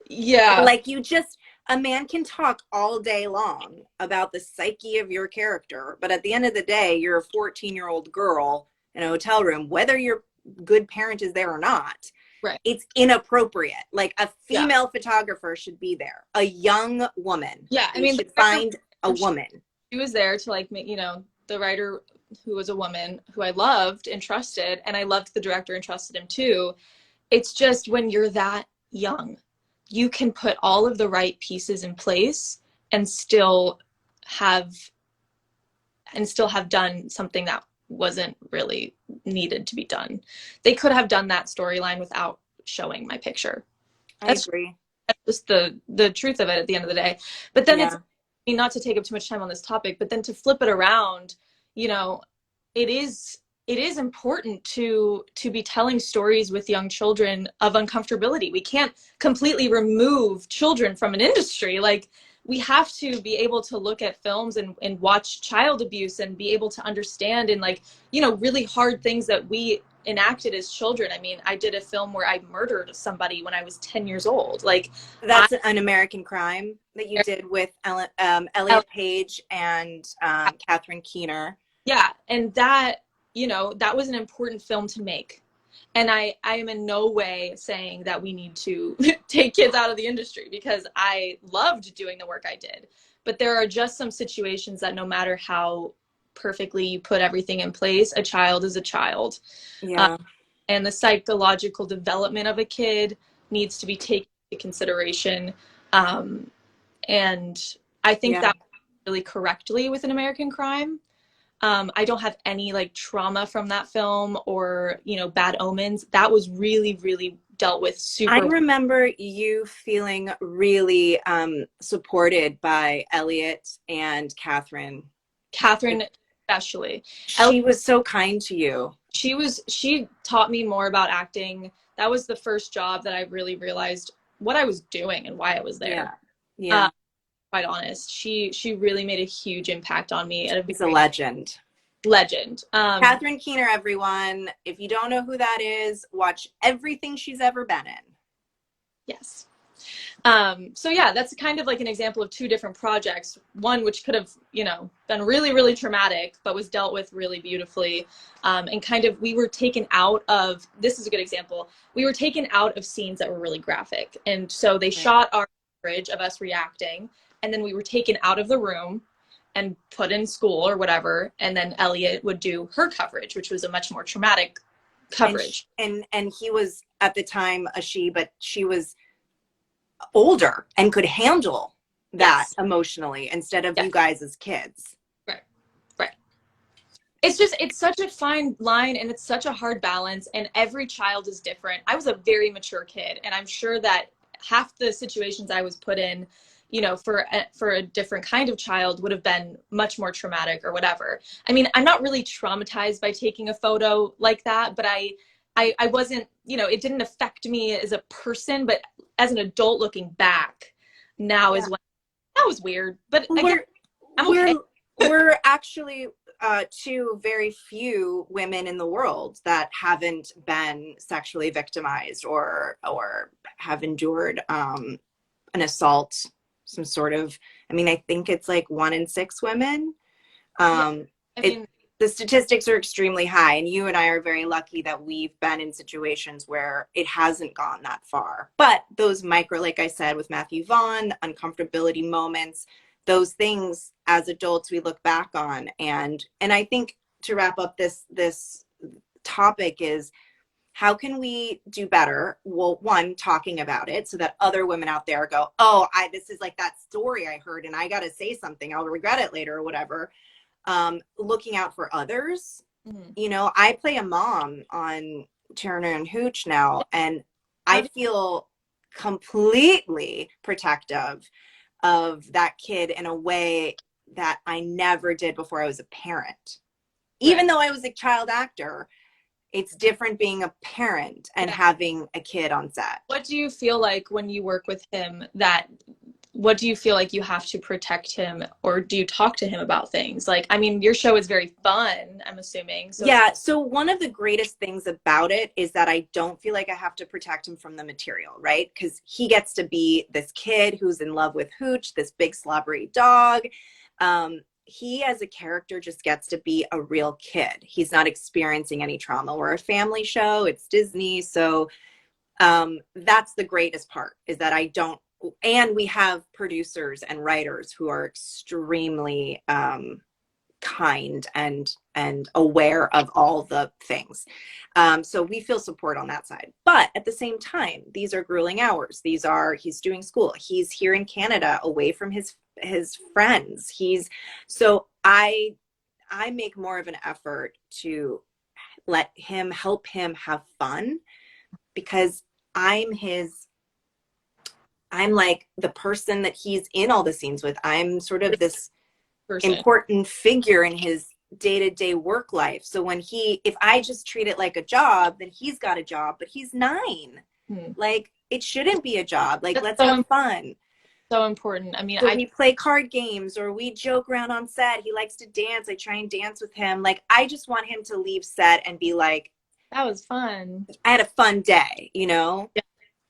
Yeah. Like a man can talk all day long about the psyche of your character, but at the end of the day, you're a 14-year-old girl in a hotel room, whether your good parent is there or not. Right. It's inappropriate. Like a female photographer should be there. A young woman. Yeah. I mean, should find a woman. She was there to like make, the writer who was a woman who I loved and trusted, and I loved the director and trusted him too. It's just when you're that young you can put all of the right pieces in place and still have done something that wasn't really needed to be done. They could have done that storyline without showing my picture. I agree. That's just the truth of it at the end of the day. But then it's, Yeah. I mean, not to take up too much time on this topic, but then to flip it around, you know, it is important to be telling stories with young children of uncomfortability. We can't completely remove children from an industry. Like, we have to be able to look at films and watch child abuse and be able to understand, and like, you know, really hard things that we enacted as children. I mean, I did a film where I murdered somebody when I was 10 years old. Like, That's An American Crime that you did with Elliot Page and Catherine Keener. Yeah, and that, you know, that was an important film to make. And I am in no way saying that we need to take kids out of the industry, because I loved doing the work I did. But there are just some situations that no matter how perfectly you put everything in place, a child is a child. Yeah. And the psychological development of a kid needs to be taken into consideration. And I think that really correctly with An American Crime. I don't have any like trauma from that film or, you know, bad omens. That was really, really dealt with super. I remember you feeling really supported by Elliot and Catherine. Catherine, especially. She was so kind to you. She taught me more about acting. That was the first job that I really realized what I was doing and why I was there. Yeah. Quite honest. She really made a huge impact on me. She's a legend. Catherine Keener, everyone. If you don't know who that is, watch everything she's ever been in. Yes. So yeah, that's kind of like an example of two different projects. One which could have, you know, been really, really traumatic, but was dealt with really beautifully. And kind of, we were taken out of, this is a good example, we were taken out of scenes that were really graphic. And so they shot our footage of us reacting, and then we were taken out of the room and put in school or whatever. And then Elliot would do her coverage, which was a much more traumatic coverage. And he was at the time a she, but she was older and could handle that emotionally instead of you guys as kids. Right. It's such a fine line, and it's such a hard balance, and every child is different. I was a very mature kid, and I'm sure that half the situations I was put in, you know, for a different kind of child would have been much more traumatic or whatever. I mean, I'm not really traumatized by taking a photo like that, but I wasn't, you know, it didn't affect me as a person, but as an adult looking back now is when that was weird. But again, I'm okay. We're actually two very few women in the world that haven't been sexually victimized or have endured an assault, some sort of, I mean, I think it's like 1 in 6 women. The statistics are extremely high, and you and I are very lucky that we've been in situations where it hasn't gone that far. But those micro, like I said, with Matthew Vaughn, the uncomfortability moments, those things as adults we look back on. And I think to wrap up this topic is, how can we do better? Well, one, talking about it so that other women out there go, oh, this is like that story I heard and I got to say something. I'll regret it later or whatever. Looking out for others. Mm-hmm. You know, I play a mom on Turner and Hooch now, and I feel completely protective of that kid in a way that I never did before I was a parent. Even though I was a child actor, it's different being a parent and having a kid on set. What do you feel like when you work with him, what do you feel like you have to protect him, or do you talk to him about things? Like, I mean, your show is very fun, I'm assuming. So one of the greatest things about it is that I don't feel like I have to protect him from the material, right? Because he gets to be this kid who's in love with Hooch, this big slobbery dog. He as a character just gets to be a real kid. He's not experiencing any trauma. We're a family show. It's Disney. So that's the greatest part, is that I don't, and we have producers and writers who are extremely kind and aware of all the things. So we feel support on that side. But at the same time, these are grueling hours. He's doing school. He's here in Canada away from his friends. So I make more of an effort to help him have fun, because I'm like the person that he's in all the scenes with. I'm sort of this important figure in his day-to-day work life. So if I just treat it like a job, then he's got a job, but he's 9. Like, it shouldn't be a job. Like, let's have fun. So important. I mean, we play card games, or we joke around on set. He likes to dance. I try and dance with him. Like, I just want him to leave set and be like, that was fun. I had a fun day, you know? Yeah.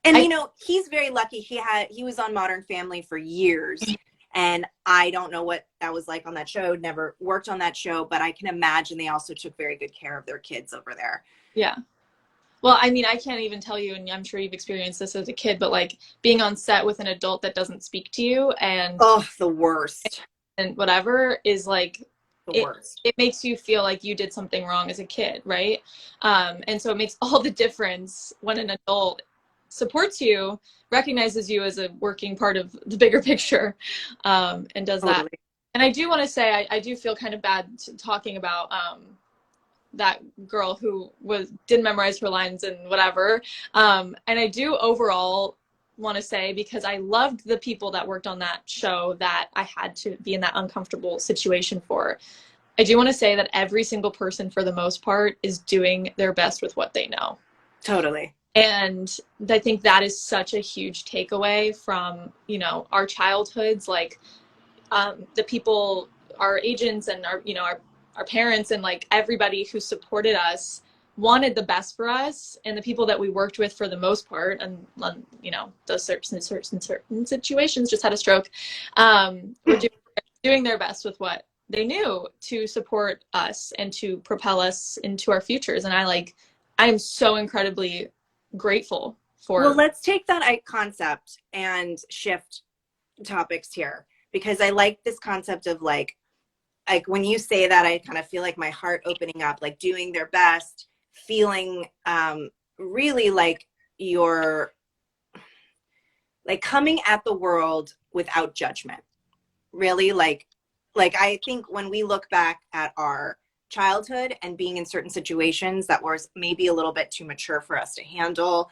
And, you know, he's very lucky. He was on Modern Family for years. And I don't know what that was like on that show. Never worked on that show, but I can imagine they also took very good care of their kids over there. Yeah. Well, I mean, I can't even tell you, and I'm sure you've experienced this as a kid, but like being on set with an adult that doesn't speak to you and the worst and whatever is like the worst. It makes you feel like you did something wrong as a kid, right? And so it makes all the difference when an adult supports you, recognizes you as a working part of the bigger picture, and does that. And I do want to say, I do feel kind of bad talking about that girl who didn't memorize her lines and whatever. And I do overall want to say, because I loved the people that worked on that show that I had to be in that uncomfortable situation for. I do want to say that every single person, for the most part, is doing their best with what they know. Totally. And I think that is such a huge takeaway from, you know, our childhoods, like the people, our agents and our parents and like everybody who supported us wanted the best for us. And the people that we worked with, for the most part, and you know, those certain situations just had a stroke, were doing their best with what they knew to support us and to propel us into our futures. And I am so incredibly grateful for. Well, let's take that concept and shift topics here, because I like this concept of like when you say that, I kind of feel like my heart opening up, like doing their best, feeling really like you're like coming at the world without judgment. Really, like I think when we look back at our childhood and being in certain situations that was maybe a little bit too mature for us to handle,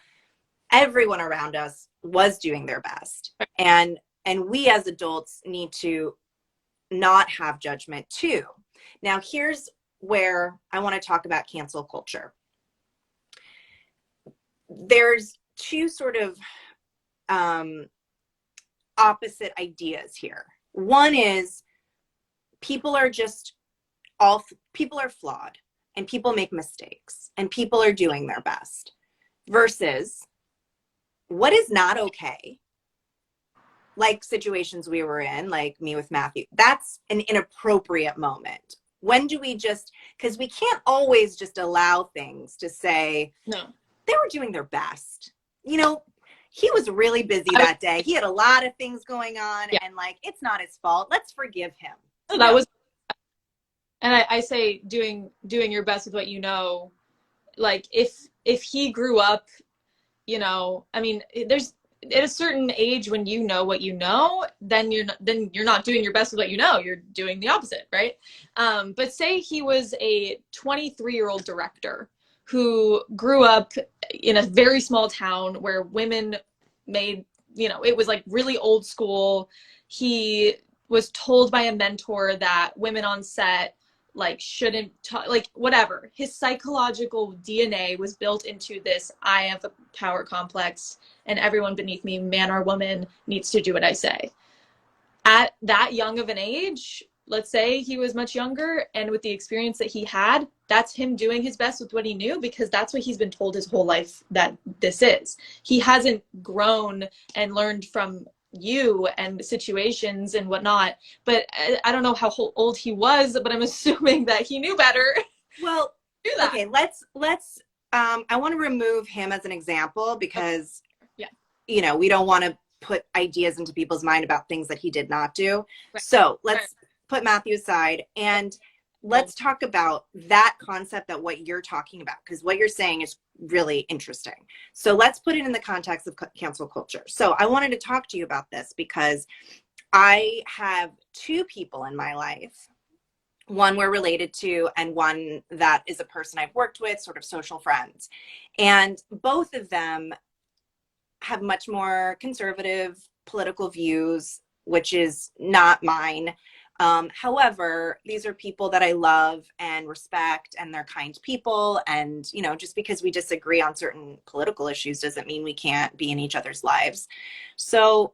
everyone around us was doing their best. And we as adults need to not have judgment too. Now, here's where I want to talk about cancel culture. There's two sort of opposite ideas here. One is people are flawed, and people make mistakes, and people are doing their best, versus what is not okay, like situations we were in, like me with Matthew. That's an inappropriate moment. When do we because we can't always just allow things to say, no, they were doing their best. You know, he was really busy that day. He had a lot of things going on, and like, it's not his fault. Let's forgive him. So that was, and I say doing your best with what you know. Like if he grew up, you know, I mean, there's at a certain age when you know what you know, then you're not doing your best with what you know. You're doing the opposite, right? But say he was a 23-year-old director who grew up in a very small town where women made, you know, it was like really old school. He was told by a mentor that women on set like shouldn't talk, like whatever. His psychological DNA was built into this, I have a power complex and everyone beneath me, man or woman, needs to do what I say. At that young of an age, let's say he was much younger, and with the experience that he had, that's him doing his best with what he knew, because that's what he's been told his whole life that this is. He hasn't grown and learned from you and situations and whatnot, but I don't know how old he was, but I'm assuming that he knew better. Well, do that. Okay, let's I want to remove him as an example, because you know, we don't want to put ideas into people's mind about things that he did not do. Right. So put Matthew aside and let's talk about that concept, that what you're talking about, because what you're saying is really interesting. So let's put it in the context of cancel culture. So I wanted to talk to you about this because I have two people in my life, one we're related to and one that is a person I've worked with, sort of social friends. And both of them have much more conservative political views, which is not mine. However, these are people that I love and respect, and they're kind people. And, you know, just because we disagree on certain political issues doesn't mean we can't be in each other's lives. So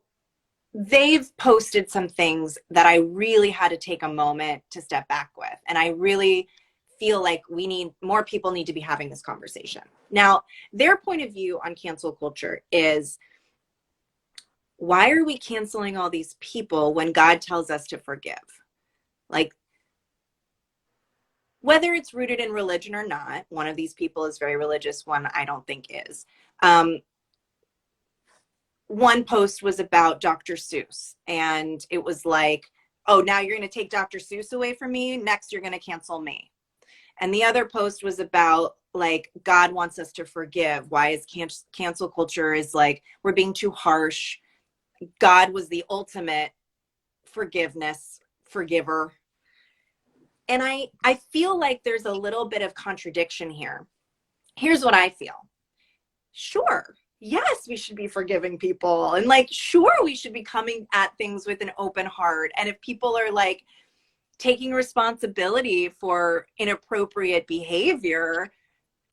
they've posted some things that I really had to take a moment to step back with. And I really feel like more people need to be having this conversation. Now, their point of view on cancel culture is, why are we canceling all these people when God tells us to forgive? Like, whether it's rooted in religion or not, one of these people is very religious, one I don't think is. One post was about Dr. Seuss, and it was like, oh, now you're going to take Dr. Seuss away from me. Next, you're going to cancel me. And the other post was about, like, God wants us to forgive. Why is cancel culture is like, we're being too harsh. God was the ultimate forgiver. And I feel like there's a little bit of contradiction here. Here's what I feel. Sure. Yes, we should be forgiving people. And like, sure, we should be coming at things with an open heart. And if people are like taking responsibility for inappropriate behavior,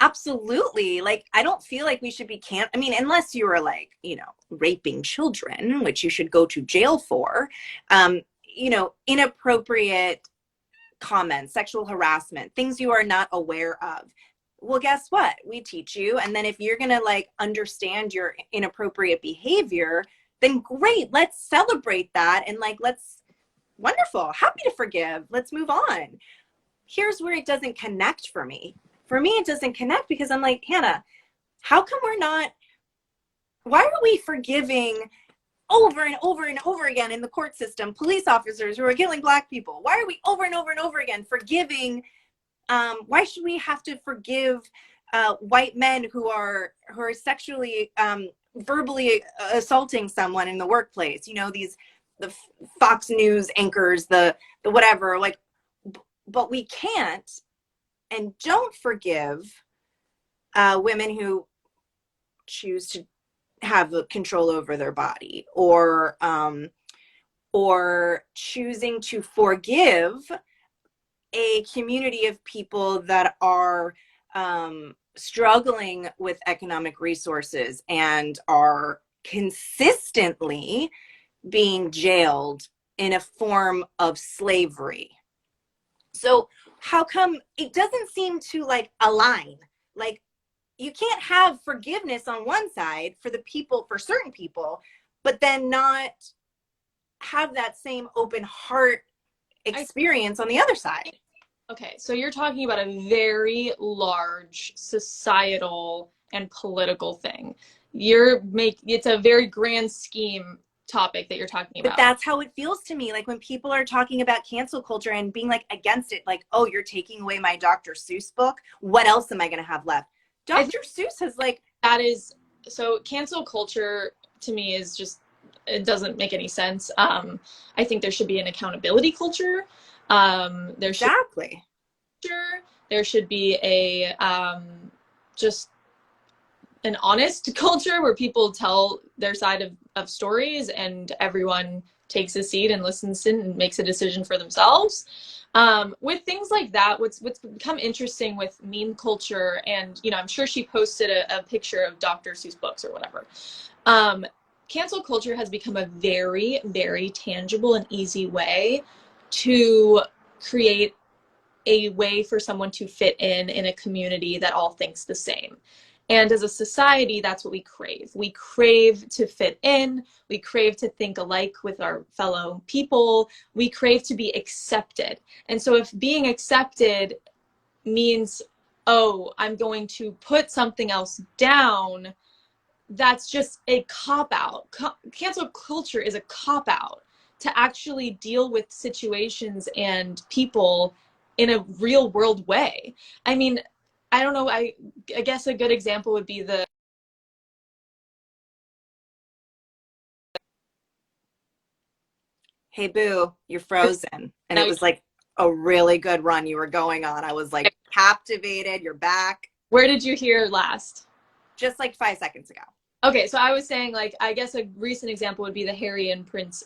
absolutely. Like, I don't feel like we should be unless you are like, you know, raping children, which you should go to jail for, you know, inappropriate comments, sexual harassment, things you are not aware of. Well, guess what? We teach you. And then if you're going to like understand your inappropriate behavior, then great. Let's celebrate that. And like, wonderful. Happy to forgive. Let's move on. Here's where it doesn't connect for me. For me, it doesn't connect because I'm like, Hannah, how come why are we forgiving over and over and over again in the court system, police officers who are killing Black people? Why are we over and over and over again forgiving? Why should we have to forgive white men who are sexually, verbally assaulting someone in the workplace? You know, the Fox News anchors, the whatever, like, but we can't and don't forgive women who choose to have control over their body, or choosing to forgive a community of people that are struggling with economic resources and are consistently being jailed in a form of slavery. So how come it doesn't seem to like align? Like, you can't have forgiveness on one side for certain people, but then not have that same open heart experience on the other side. Okay, so you're talking about a very large societal and political thing. It's a very grand scheme topic that you're talking about. But that's how it feels to me. Like, when people are talking about cancel culture and being like against it, like, oh, you're taking away my Dr. Seuss book. What else am I going to have left? Dr. Seuss has like, so cancel culture to me is just, it doesn't make any sense. I think there should be an accountability culture. There should be a just an honest culture where people tell their side of stories and everyone takes a seat and listens in and makes a decision for themselves. With things like that, what's become interesting with meme culture, and you know, I'm sure she posted a picture of Dr. Seuss books or whatever. Cancel culture has become a very, very tangible and easy way to create a way for someone to fit in a community that all thinks the same. And as a society, that's what we crave. We crave to fit in. We crave to think alike with our fellow people. We crave to be accepted. And so if being accepted means, oh, I'm going to put something else down, that's just a cop-out. Cancel culture is a cop-out to actually deal with situations and people in a real world way. I mean, I don't know, I guess a good example would be the Hey boo, you're frozen. And it was like a really good run you were going on. I was like captivated. You're back. Where did you hear last? Just like 5 seconds ago. Okay, so I was saying, like, I guess a recent example would be the Harry and Prince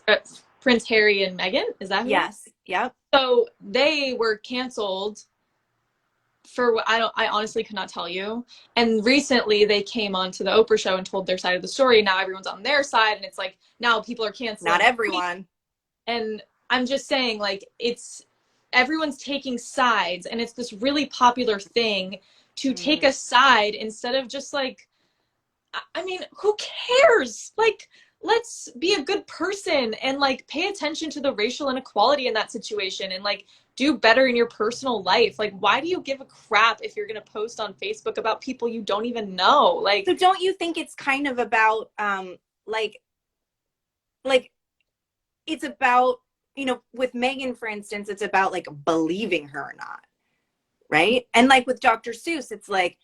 Harry and Meghan. Is that who? Yes. Yep. So they were canceled for what I honestly could not tell you. And recently they came onto the Oprah show and told their side of the story. Now everyone's on their side, and it's like now people are canceling. Not everyone. And I'm just saying, like, it's everyone's taking sides, and it's this really popular thing to take a side instead of just like, I mean, who cares? Like, let's be a good person and like pay attention to the racial inequality in that situation and like do better in your personal life. Like, why do you give a crap if you're going to post on Facebook about people you don't even know? Like, so don't you think it's kind of about like it's about, you know, with Meghan, for instance, it's about like believing her or not, right? And like with Dr. Seuss, it's like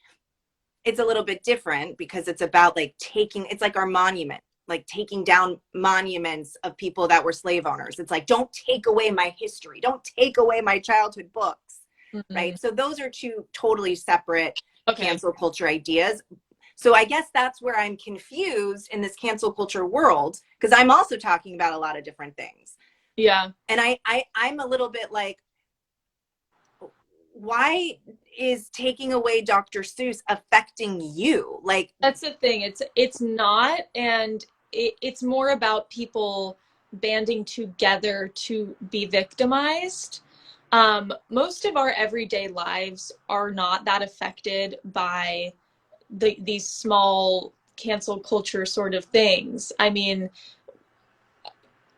it's a little bit different because it's about like taking, it's like our monument, like taking down monuments of people that were slave owners. It's like, don't take away my history, don't take away my childhood books, right? So those are two totally separate cancel culture ideas. So I guess that's where I'm confused in this cancel culture world, because I'm also talking about a lot of different things. Yeah. And I'm a little bit like, why is taking away Dr. Seuss affecting you? Like, that's the thing. It's not, and it's more about people banding together to be victimized. Most of our everyday lives are not that affected by these small cancel culture sort of things. I mean,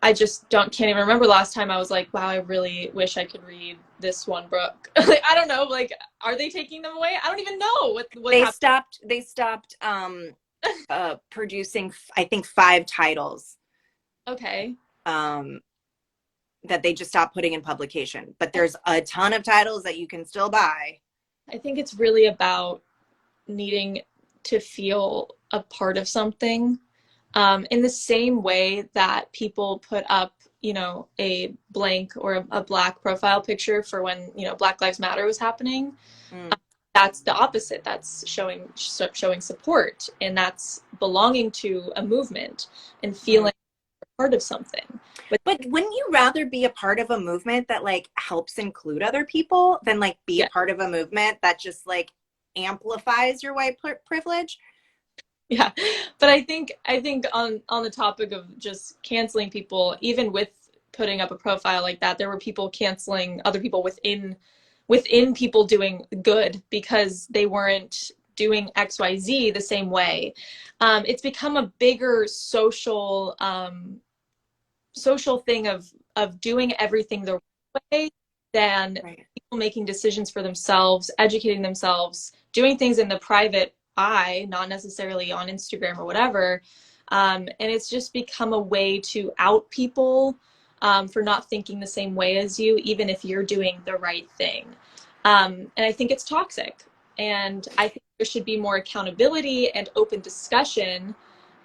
I just can't even remember last time I was like, wow, I really wish I could read this one book. Like, I don't know, like, are they taking them away? I don't even know what they happened. stopped producing, I think, 5 titles. Okay. That they just stopped putting in publication, but there's a ton of titles that you can still buy. I think it's really about needing to feel a part of something, in the same way that people put up, you know, a blank or a black profile picture for when, you know, Black Lives Matter was happening. That's the opposite. That's showing support, and that's belonging to a movement and feeling part of something. But wouldn't you rather be a part of a movement that like helps include other people than like be a part of a movement that just like amplifies your white privilege? Yeah, but I think on the topic of just canceling people, even with putting up a profile like that, there were people canceling other people within people doing good because they weren't doing XYZ the same way. It's become a bigger social thing of doing everything the right way than people making decisions for themselves, educating themselves, doing things in the private eye, not necessarily on Instagram or whatever. And it's just become a way to out people for not thinking the same way as you, even if you're doing the right thing. And I think it's toxic. And I think there should be more accountability and open discussion.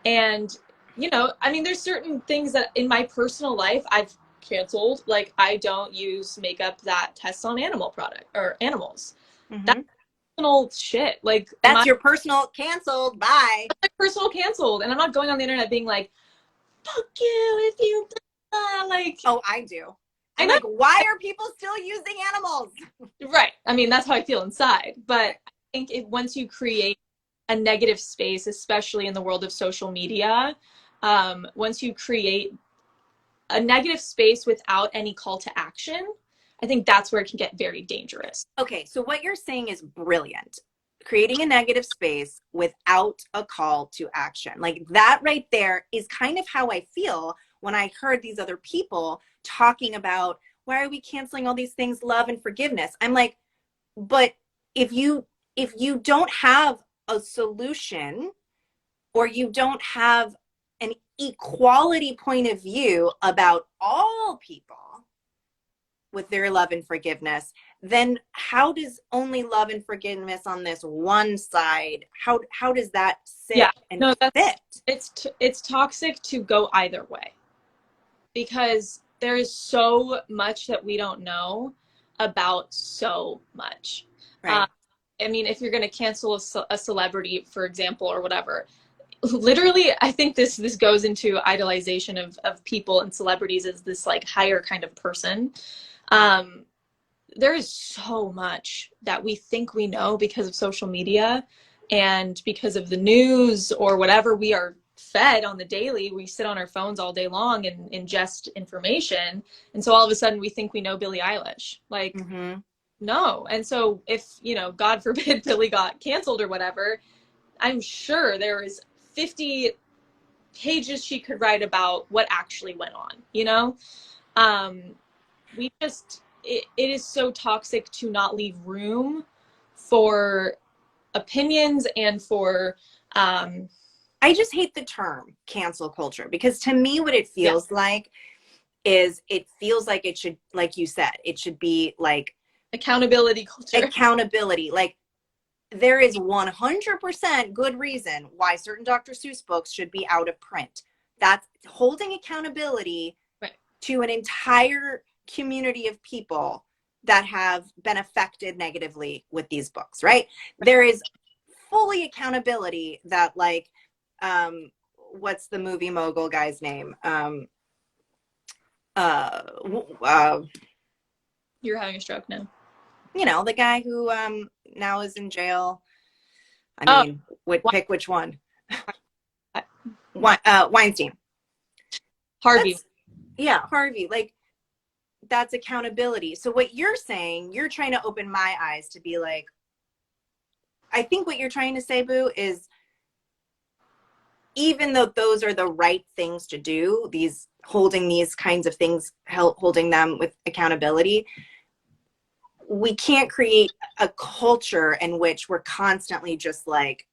And, you know, I mean, there's certain things that in my personal life I've canceled. Like, I don't use makeup that tests on animal product or animals. That's personal shit. Like, that's your personal canceled. Bye. That's my personal canceled. And I'm not going on the internet being like, fuck you if you like. Oh, I do. I'm like, why are people still using animals? Right. I mean, that's how I feel inside. But I think once you create a negative space, especially in the world of social media, once you create a negative space without any call to action, I think that's where it can get very dangerous. Okay, so what you're saying is brilliant. Creating a negative space without a call to action. Like, that right there is kind of how I feel when I heard these other people talking about, why are we canceling all these things, love and forgiveness? I'm like, but if you don't have a solution, or you don't have equality point of view about all people with their love and forgiveness, then how does only love and forgiveness on this one side, how does that sit and fit? It's toxic to go either way, because there is so much that we don't know about so much. Right. I mean, if you're going to cancel a celebrity, for example, or whatever, literally, I think this goes into idolization of people and celebrities as this like higher kind of person. There is so much that we think we know because of social media and because of the news or whatever we are fed on the daily. We sit on our phones all day long and ingest information. And so all of a sudden we think we know Billie Eilish. Like, no. And so if, you know, God forbid Billie got canceled or whatever, I'm sure there is 50 pages she could write about what actually went on, you know? We just, it is so toxic to not leave room for opinions and for, I just hate the term cancel culture, because to me what it feels like is, it feels like it should, like you said, it should be like accountability culture. Accountability. Like, there is 100% good reason why certain Dr. Seuss books should be out of print. That's holding accountability to an entire community of people that have been affected negatively with these books, right? There is fully accountability that, like, what's the movie mogul guy's name? You're having a stroke now. You know, the guy who now is in jail. I mean, pick which one. Weinstein. Harvey. Harvey. Like, that's accountability. So what you're saying, you're trying to open my eyes to be like, I think what you're trying to say, Boo, is even though those are the right things to do, these holding these kinds of things, holding them with accountability, we can't create a culture in which we're constantly just like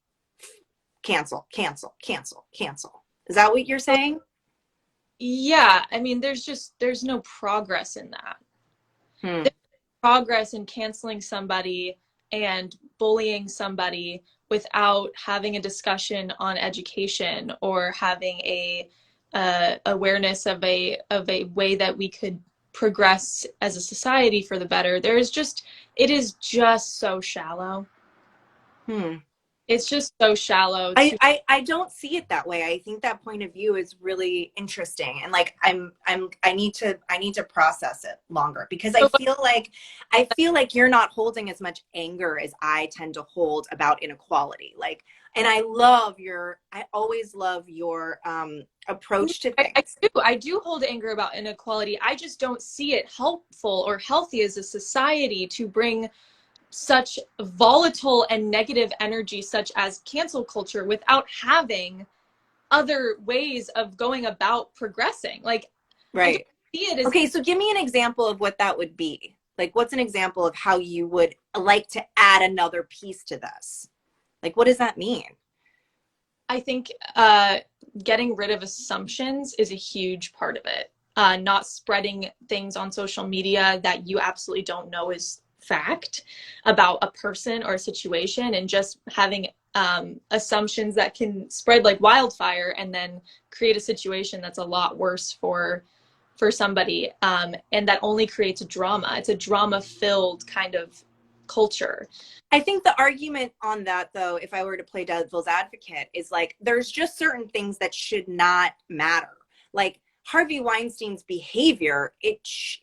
cancel. Is that what you're saying? Yeah. I mean, there's no progress in that. There's progress in canceling somebody and bullying somebody without having a discussion on education or having a awareness of a way that we could progress as a society for the better. It is just so shallow. It's just so shallow. I don't see it that way. I think that point of view is really interesting, and like I need to process it longer, because I feel like you're not holding as much anger as I tend to hold about inequality. Like, and I always love your approach to things. I do hold anger about inequality. I just don't see it helpful or healthy as a society to bring such volatile and negative energy such as cancel culture without having other ways of going about progressing. Like, right. Okay, so give me an example of what that would be. Like, what's an example of how you would like to add another piece to this? Like, what does that mean? I think getting rid of assumptions is a huge part of it. Not spreading things on social media that you absolutely don't know is fact about a person or a situation, and just having assumptions that can spread like wildfire and then create a situation that's a lot worse for somebody, and that only creates a drama. It's a drama-filled kind of culture. I think the argument on that, though, if I were to play devil's advocate, is like, there's just certain things that should not matter. Like Harvey Weinstein's behavior, it's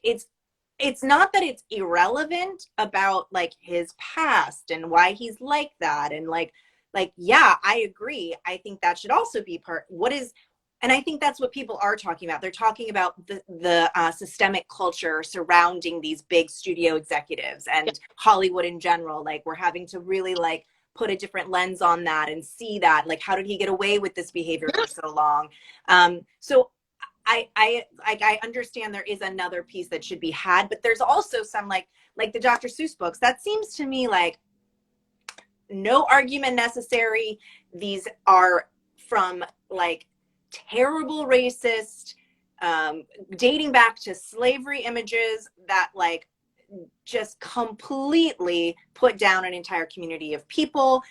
not that it's irrelevant about like his past and why he's like that. And like, yeah, I agree. I think that should also be and I think that's what people are talking about. They're talking about the systemic culture surrounding these big studio executives and Hollywood in general. Like, we're having to really like put a different lens on that and see that, like, how did he get away with this behavior for so long? So I understand there is another piece that should be had, but there's also some like the Dr. Seuss books. That seems to me like no argument necessary. These are from like terrible racist, dating back to slavery images that like just completely put down an entire community of people.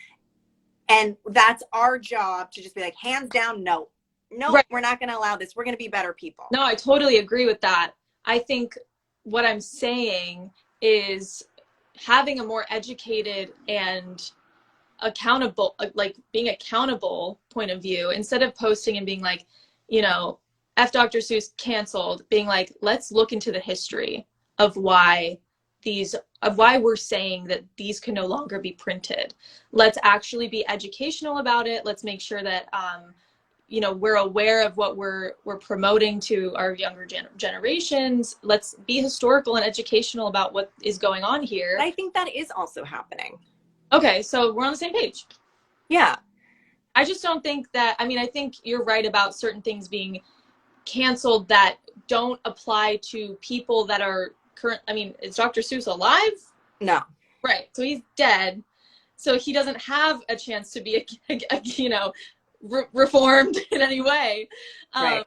And that's our job to just be like, hands down, no, right. we're not going to allow this. We're going to be better people. No, I totally agree with that. I think what I'm saying is having a more educated and accountable, like being accountable point of view, instead of posting and being like, you know, F Dr. Seuss canceled, being like, let's look into the history of why we're saying that these can no longer be printed. Let's actually be educational about it. Let's make sure that you know, we're aware of what we're promoting to our younger generations. Let's be historical and educational about what is going on here. But I think that is also happening. Okay, so we're on the same page. Yeah. I just don't think that, I mean, I think you're right about certain things being canceled that don't apply to people that are current. I mean, is Dr. Seuss alive? No. Right, so he's dead. So he doesn't have a chance to be, you know, reformed in any way. Right.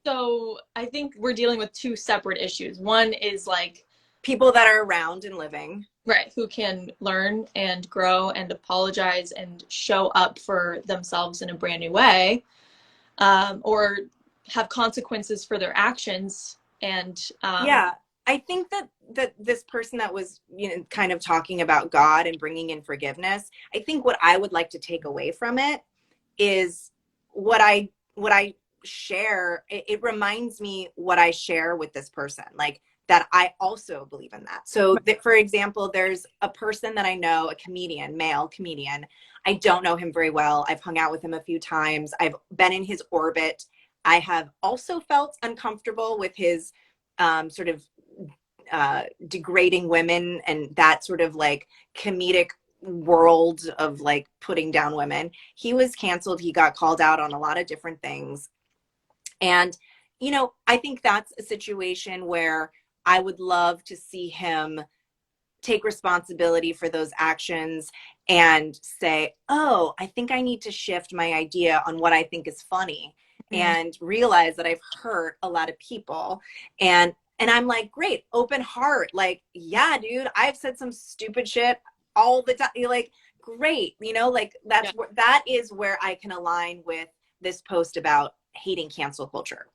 So I think we're dealing with two separate issues. One is like people that are around and living. Right, who can learn and grow and apologize and show up for themselves in a brand new way, or have consequences for their actions. And yeah, I think that this person that was, you know, kind of talking about God and bringing in forgiveness, I think what I would like to take away from it is what I share. It reminds me what I share with this person, like that I also believe in that. So that, for example, there's a person that I know, a comedian, male comedian. I don't know him very well. I've hung out with him a few times. I've been in his orbit. I have also felt uncomfortable with his sort of degrading women and that sort of like comedic world of like putting down women. He was canceled. He got called out on a lot of different things. And, you know, I think that's a situation where I would love to see him take responsibility for those actions and say, oh, I think I need to shift my idea on what I think is funny, and realize that I've hurt a lot of people. And I'm like, great, open heart. Like, yeah, dude, I've said some stupid shit all the time. You're like, great. You know, like that is where I can align with this post about hating cancel culture.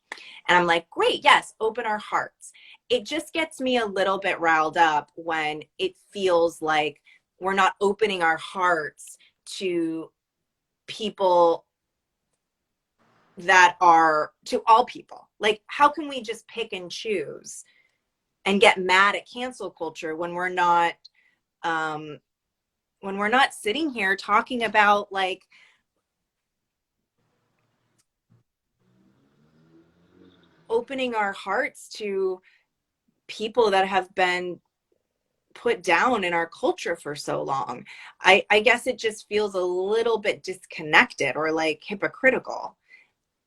And I'm like, great. Yes. Open our hearts. It just gets me a little bit riled up when it feels like we're not opening our hearts to people that are, to all people. Like, how can we just pick and choose and get mad at cancel culture when we're not sitting here talking about like opening our hearts to people that have been put down in our culture for so long? I guess it just feels a little bit disconnected or like hypocritical.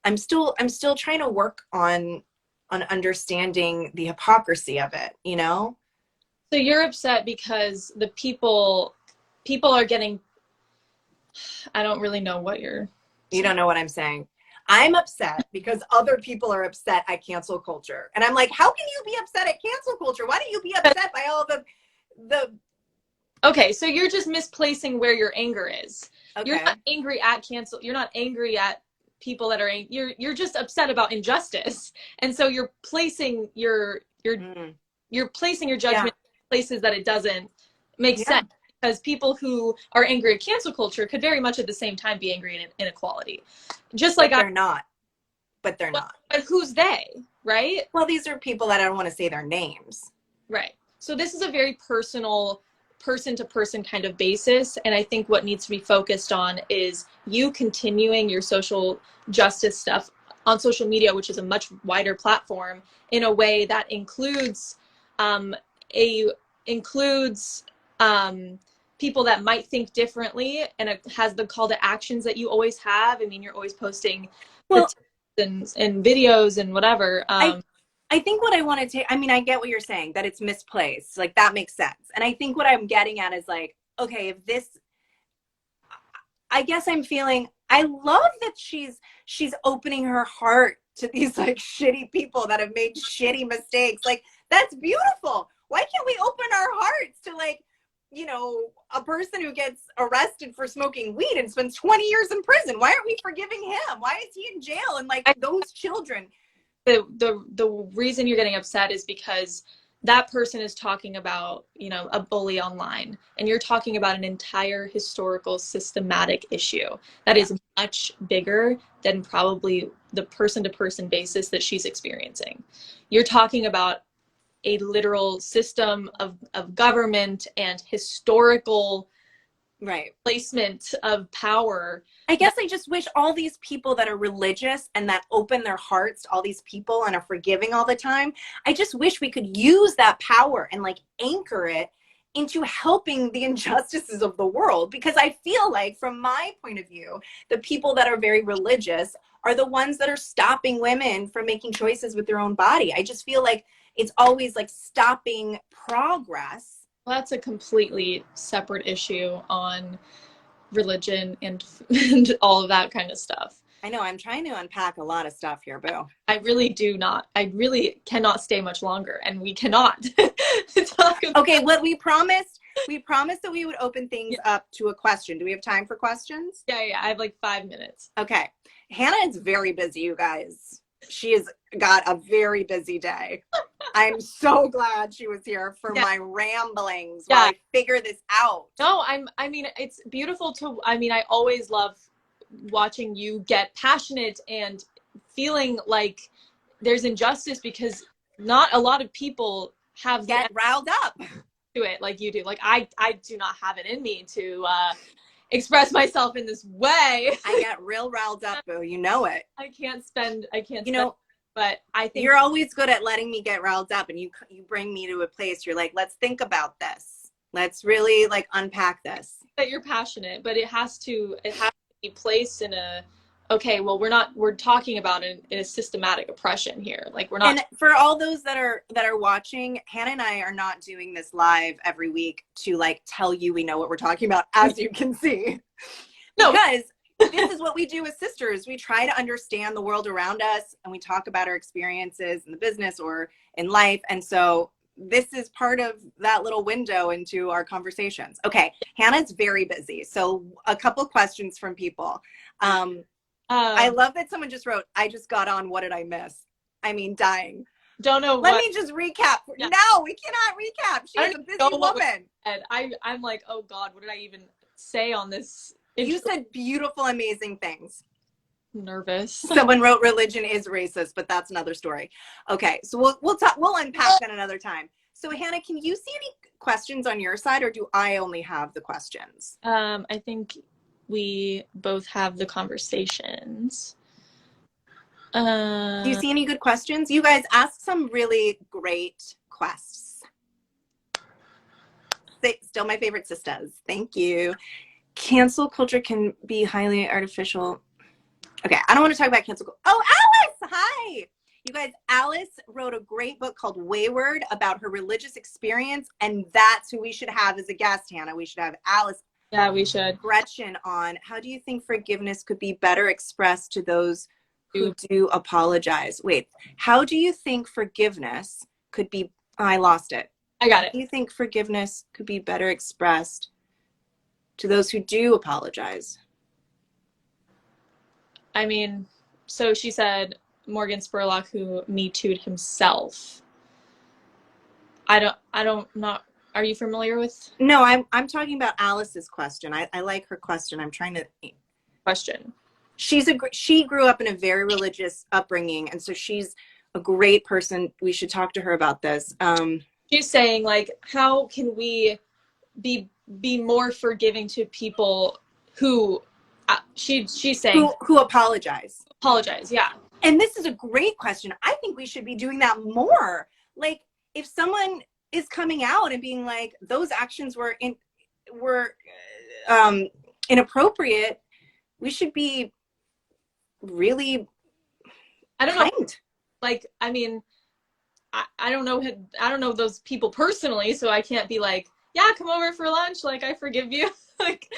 I'm still trying to work on understanding the hypocrisy of it, you know? So you're upset because the people are getting, I don't really know what you're saying. You don't know what I'm saying. I'm upset because other people are upset at cancel culture. And I'm like, how can you be upset at cancel culture? Why don't you be upset by all the Okay, so you're just misplacing where your anger is. Okay. You're not angry at cancel. You're not angry at people that are you're just upset about injustice. And so you're placing you're placing your judgment in places that it doesn't make sense, because people who are angry at cancel culture could very much at the same time be angry at inequality. Just like they're not. But who's they, right? Well, these are people that I don't want to say their names. Right. So this is a very personal, person-to-person kind of basis. And I think what needs to be focused on is you continuing your social justice stuff on social media, which is a much wider platform, in a way that includes people that might think differently, and it has the call to actions that you always have. I mean, you're always posting and videos and whatever. I think what I want to take, I mean, I get what you're saying, that it's misplaced. Like, that makes sense. And I think what I'm getting at is like, okay, if this, I guess I'm feeling, I love that she's opening her heart to these like shitty people that have made shitty mistakes. Like, that's beautiful. Why can't we open our hearts to, like, you know, a person who gets arrested for smoking weed and spends 20 years in prison? Why aren't we forgiving him? Why is he in jail? And like those children. The reason you're getting upset is because that person is talking about, you know, a bully online, and you're talking about an entire historical systematic issue that is much bigger than probably the person-to-person basis that she's experiencing. You're talking about a literal system of government and historical placement of power. I guess I just wish all these people that are religious and that open their hearts to all these people and are forgiving all the time, I just wish we could use that power and like anchor it into helping the injustices of the world. Because I feel like, from my point of view, the people that are very religious are the ones that are stopping women from making choices with their own body. I just feel like it's always like stopping progress. Well, that's a completely separate issue on religion and all of that kind of stuff. I know, I'm trying to unpack a lot of stuff here, boo. I really cannot stay much longer, and we cannot talk about. Okay, what we promised that we would open things up to a question. Do we have time for questions? Yeah, I have like 5 minutes. Okay. Hannah is very busy, you guys. She has got a very busy day. I'm so glad she was here for my ramblings while I figure this out. No, I mean, it's beautiful I always love watching you get passionate and feeling like there's injustice, because not a lot of people get riled up to it like you do. Like, I do not have it in me to express myself in this way. I get real riled up, boo. You know it. I can't spend, but I think you're always good at letting me get riled up, and you bring me to a place you're like, let's think about this. Let's really like unpack this. That you're passionate, but it has to be placed in a, okay, well, we're talking about in a systematic oppression here. Like, we're not. And for all those that are watching, Hannah and I are not doing this live every week to like tell you we know what we're talking about, as you can see. No, because this is what we do as sisters. We try to understand the world around us, and we talk about our experiences in the business or in life. And so this is part of that little window into our conversations. Okay, Hannah's very busy. So a couple questions from people. I love that someone just wrote, I just got on, what did I miss? I mean, dying. Don't know. Let me just recap. Yeah. No, we cannot recap. She's a busy woman. And I'm like, oh God, what did I even say on this? You said beautiful, amazing things. Nervous. Someone wrote religion is racist, but that's another story. Okay, so we'll unpack that another time. So Hannah, can you see any questions on your side, or do I only have the questions? I think we both have the conversations. Do you see any good questions? You guys ask some really great quests. Still my favorite sisters. Thank you. Cancel culture can be highly artificial. Okay, I don't want to talk about cancel culture. Oh, Alice! Hi! You guys, Alice wrote a great book called Wayward about her religious experience, and that's who we should have as a guest, Hannah. We should have Alice. Yeah, we should. Gretchen on. How do you think forgiveness could be better expressed to those who do apologize? Wait, how do you think forgiveness could be, I lost it. I got it. Do you think forgiveness could be better expressed to those who do apologize? I mean, so she said Morgan Spurlock, who Me Too'd himself. Are you familiar with? No, I'm talking about Alice's question. I like her question. I'm trying to question. She grew up in a very religious upbringing, and so she's a great person. We should talk to her about this. She's saying, like, how can we be more forgiving to people who she's saying who apologize. Yeah. And this is a great question. I think we should be doing that more. Like, if someone is coming out and being like, those actions were inappropriate, we should be really kind. Like, I mean, I don't know those people personally, so I can't be like, yeah, come over for lunch. Like, I forgive you. Like,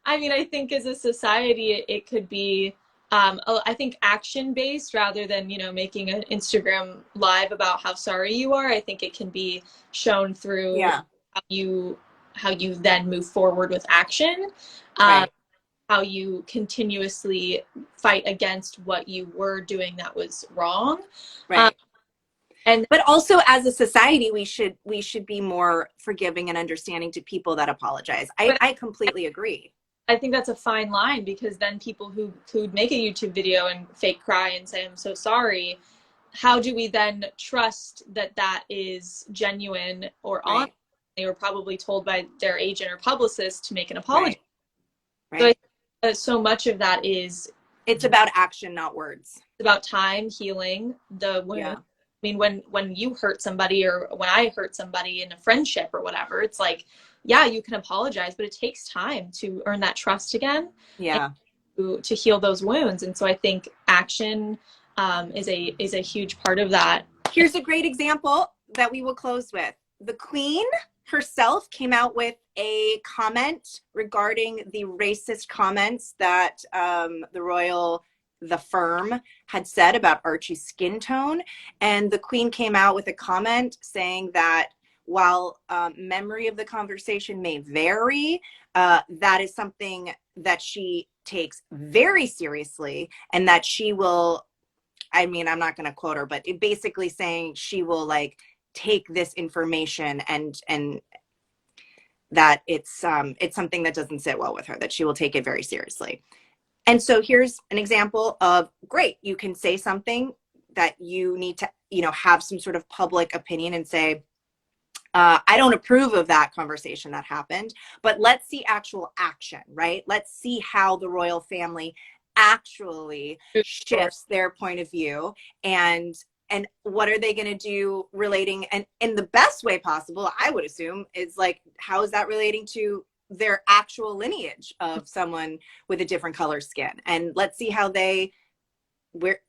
I mean, I think as a society, it could be, I think action based rather than, you know, making an Instagram live about how sorry you are. I think it can be shown through Yeah. how you then move forward with action. Um, Right. how you continuously fight against what you were doing that was wrong. Um, Right. and But also as a society, we should be more forgiving and understanding to people that apologize. but I completely agree. I think that's a fine line, because then people who make a YouTube video and fake cry and say I'm so sorry, how do we then trust that that is genuine or honest? Right. They were probably told by their agent or publicist to make an apology. Right. So I Right. think that so much of that is It's about action, not words. about time healing the wound. Yeah. I mean, when you hurt somebody, or when I hurt somebody in a friendship or whatever, it's like, yeah, you can apologize, but it takes time to earn that trust again and Yeah. to heal those wounds. And so I think action is a huge part of that. Here's a great example that we will close with. The Queen herself came out with a comment regarding the racist comments that the firm had said about Archie's skin tone. And the Queen came out with a comment saying that while memory of the conversation may vary, that is something that she takes very seriously, and that she will, I mean, I'm not going to quote her, but it basically saying she will like take this information and that it's something that doesn't sit well with her, that she will take it very seriously. And so here's an example of, great, you can say something that you need to, you know, have some sort of public opinion and say, I don't approve of that conversation that happened, but let's see actual action, right? Let's see how the royal family actually shifts their point of view, and what are they going to do relating, and in the best way possible, I would assume, is like, how is that relating to their actual lineage of someone with a different color skin? And let's see how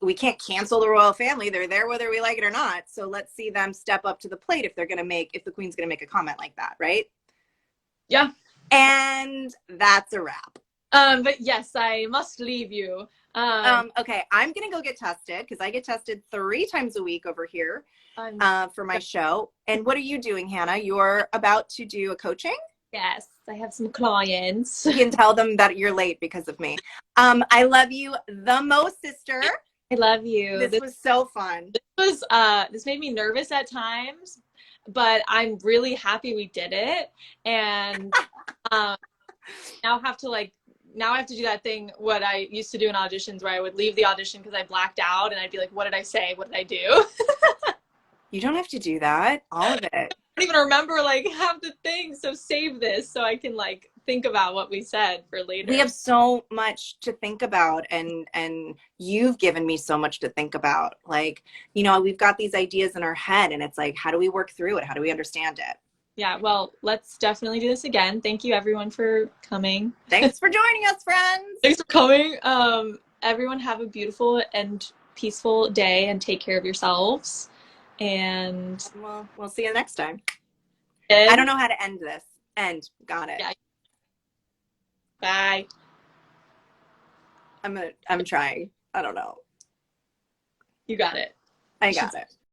we can't cancel the royal family. They're there whether we like it or not. So let's see them step up to the plate if the Queen's going to make a comment like that, right? Yeah. And that's a wrap. But yes, I must leave you. Okay, I'm going to go get tested, because I get tested 3 times a week over here for my show. And what are you doing, Hannah? You're about to do a coaching? Yes, I have some clients. You can tell them that you're late because of me. I love you the most, sister. I love you. This was so fun. This made me nervous at times, but I'm really happy we did it. And now I have to do that thing what I used to do in auditions, where I would leave the audition because I blacked out, and I'd be like, what did I say? What did I do? You don't have to do that. All of it. I don't even remember like half the things. So save this so I can like think about what we said for later. We have so much to think about, and you've given me so much to think about. Like, you know, we've got these ideas in our head, and it's like, how do we work through it? How do we understand it? Yeah, well, let's definitely do this again. Thank you everyone for coming. Thanks for joining us, friends. Thanks for coming. Everyone have a beautiful and peaceful day, and take care of yourselves. And we'll see you next time. I don't know how to end this. Got it. Yeah. Bye. I'm trying. I don't know. You got it. I got it.